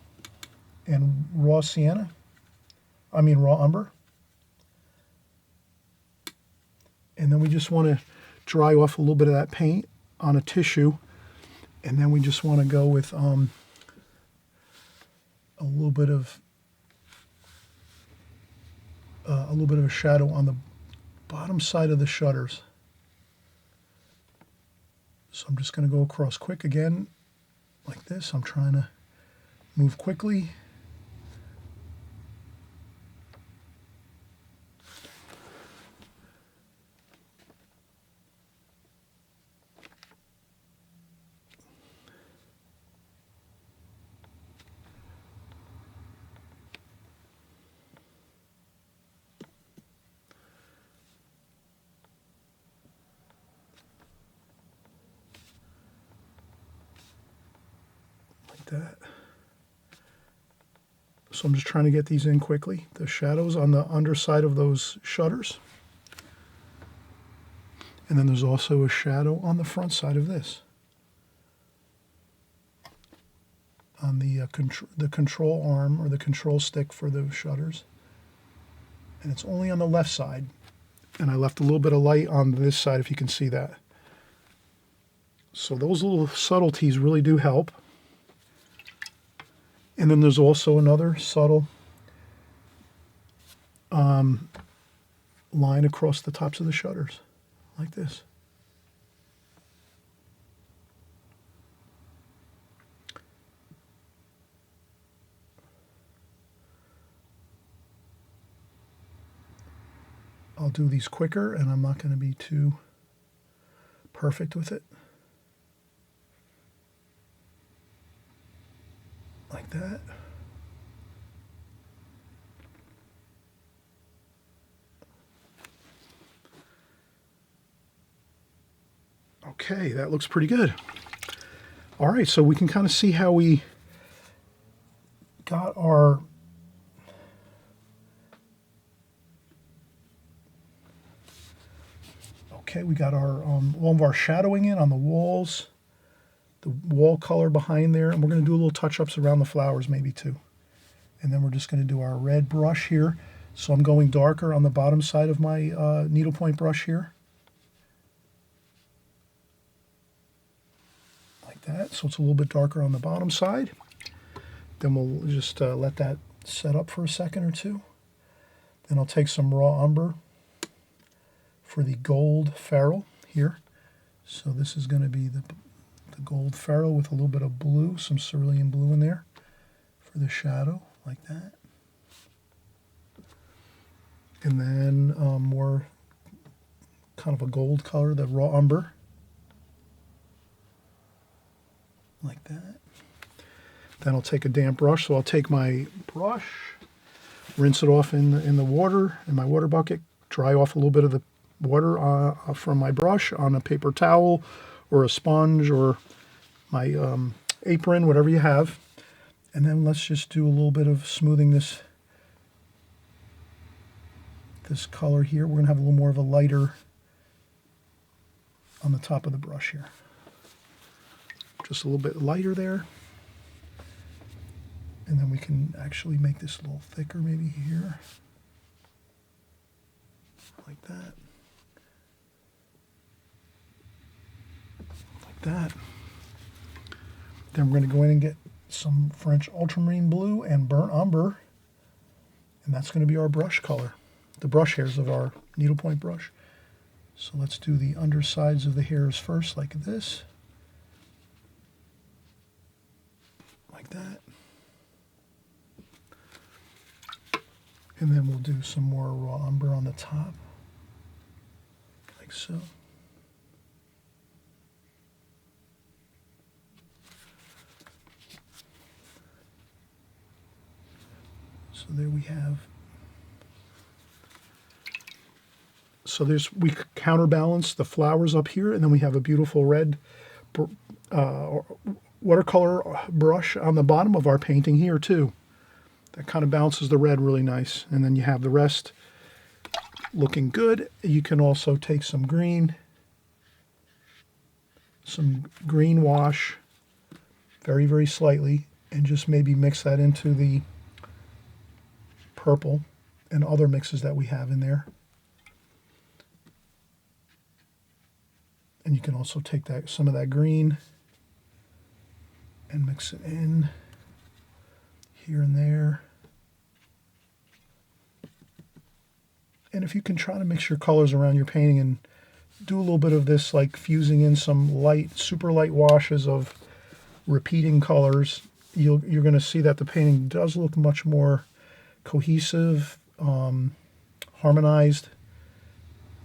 Speaker 1: and raw umber. And then we just want to dry off a little bit of that paint on a tissue. And then we just want to go with a little bit of a shadow on the bottom side of the shutters. So I'm just going to go across quick again, like this. I'm trying to move quickly. Like that. So I'm just trying to get these in quickly. The shadows on the underside of those shutters. And then there's also a shadow on the front side of this. On the control arm or the control stick for the shutters. And it's only on the left side. And I left a little bit of light on this side if you can see that. So those little subtleties really do help. And then there's also another subtle line across the tops of the shutters, like this. I'll do these quicker, and I'm not going to be too perfect with it. Like that. Okay, that looks pretty good. All right, so we can kind of see how we got our we got our all of our shadowing in on the walls, the wall color behind there, and we're going to do a little touch-ups around the flowers maybe too. And then we're just going to do our red brush here. So I'm going darker on the bottom side of my needlepoint brush here. Like that. So it's a little bit darker on the bottom side. Then we'll just let that set up for a second or two. Then I'll take some raw umber for the gold ferrule here. So this is going to be the gold ferrule with a little bit of blue, some cerulean blue in there for the shadow, like that. And then more kind of a gold color, the raw umber, like that. Then I'll take a damp brush. So I'll take my brush, rinse it off in the water, in my water bucket, dry off a little bit of the water from my brush on a paper towel or a sponge or my apron, whatever you have. And then let's just do a little bit of smoothing this color here. We're going to have a little more of a lighter on the top of the brush here. Just a little bit lighter there. And then we can actually make this a little thicker maybe here. Like that. Like that. Then we're going to go in and get some French ultramarine blue and burnt umber. And that's going to be our brush color, the brush hairs of our needlepoint brush. So let's do the undersides of the hairs first, like this. Like that. And then we'll do some more raw umber on the top, like so. So there we have. So we counterbalance the flowers up here, and then we have a beautiful red watercolor brush on the bottom of our painting here too. That kind of balances the red really nice. And then you have the rest looking good. You can also take some green wash, very, very slightly, and just maybe mix that into the purple and other mixes that we have in there. And you can also take some of that green and mix it in here and there. And if you can try to mix your colors around your painting and do a little bit of this, like fusing in some light, super light washes of repeating colors, you're going to see that the painting does look much more cohesive, harmonized.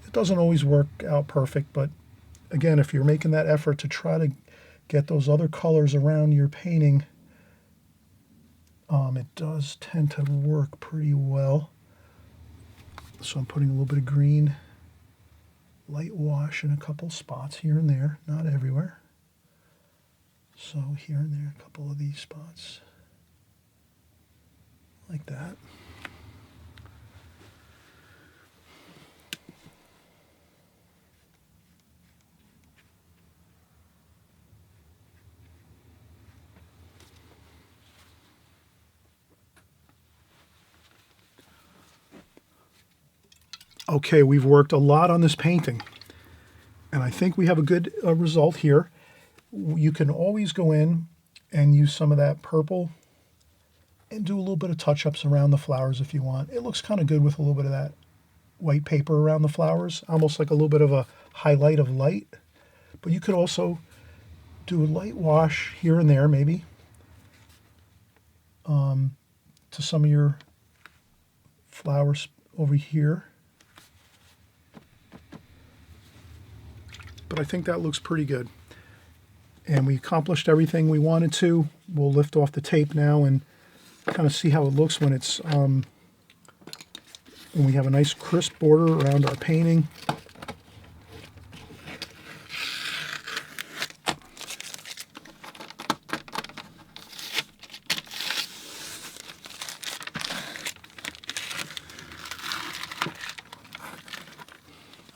Speaker 1: It doesn't always work out perfect, but again, if you're making that effort to try to get those other colors around your painting, it does tend to work pretty well. So I'm putting a little bit of green light wash in a couple spots here and there, not everywhere. So here and there, a couple of these spots, like that. Okay, we've worked a lot on this painting, and I think we have a good result here. You can always go in and use some of that purple and do a little bit of touch-ups around the flowers if you want. It looks kind of good with a little bit of that white paper around the flowers, almost like a little bit of a highlight of light. But you could also do a light wash here and there, maybe, to some of your flowers over here. But I think that looks pretty good. And we accomplished everything we wanted to. We'll lift off the tape now and kind of see how it looks when it's when we have a nice crisp border around our painting.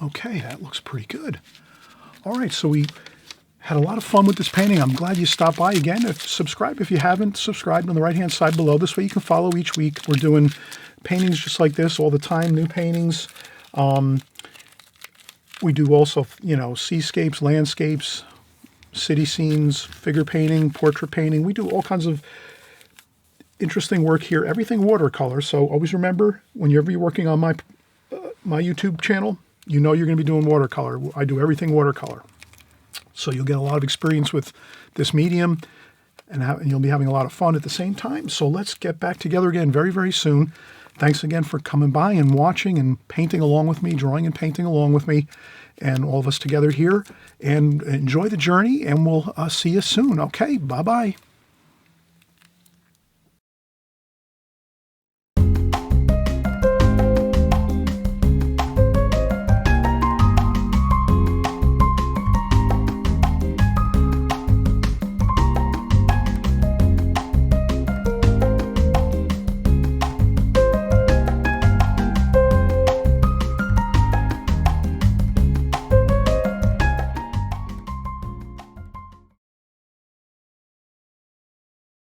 Speaker 1: Okay, that looks pretty good. All right, so we had a lot of fun with this painting. I'm glad you stopped by again. Subscribe if you haven't subscribed on the right-hand side below. This way you can follow each week. We're doing paintings just like this all the time, new paintings. We do also, seascapes, landscapes, city scenes, figure painting, portrait painting. We do all kinds of interesting work here. Everything watercolor. So always remember, whenever you're working on my YouTube channel, you're going to be doing watercolor. I do everything watercolor. So you'll get a lot of experience with this medium, and you'll be having a lot of fun at the same time. So let's get back together again very, very soon. Thanks again for coming by and watching and painting along with me, drawing and painting along with me, and all of us together here. And enjoy the journey, and we'll see you soon. Okay, bye-bye.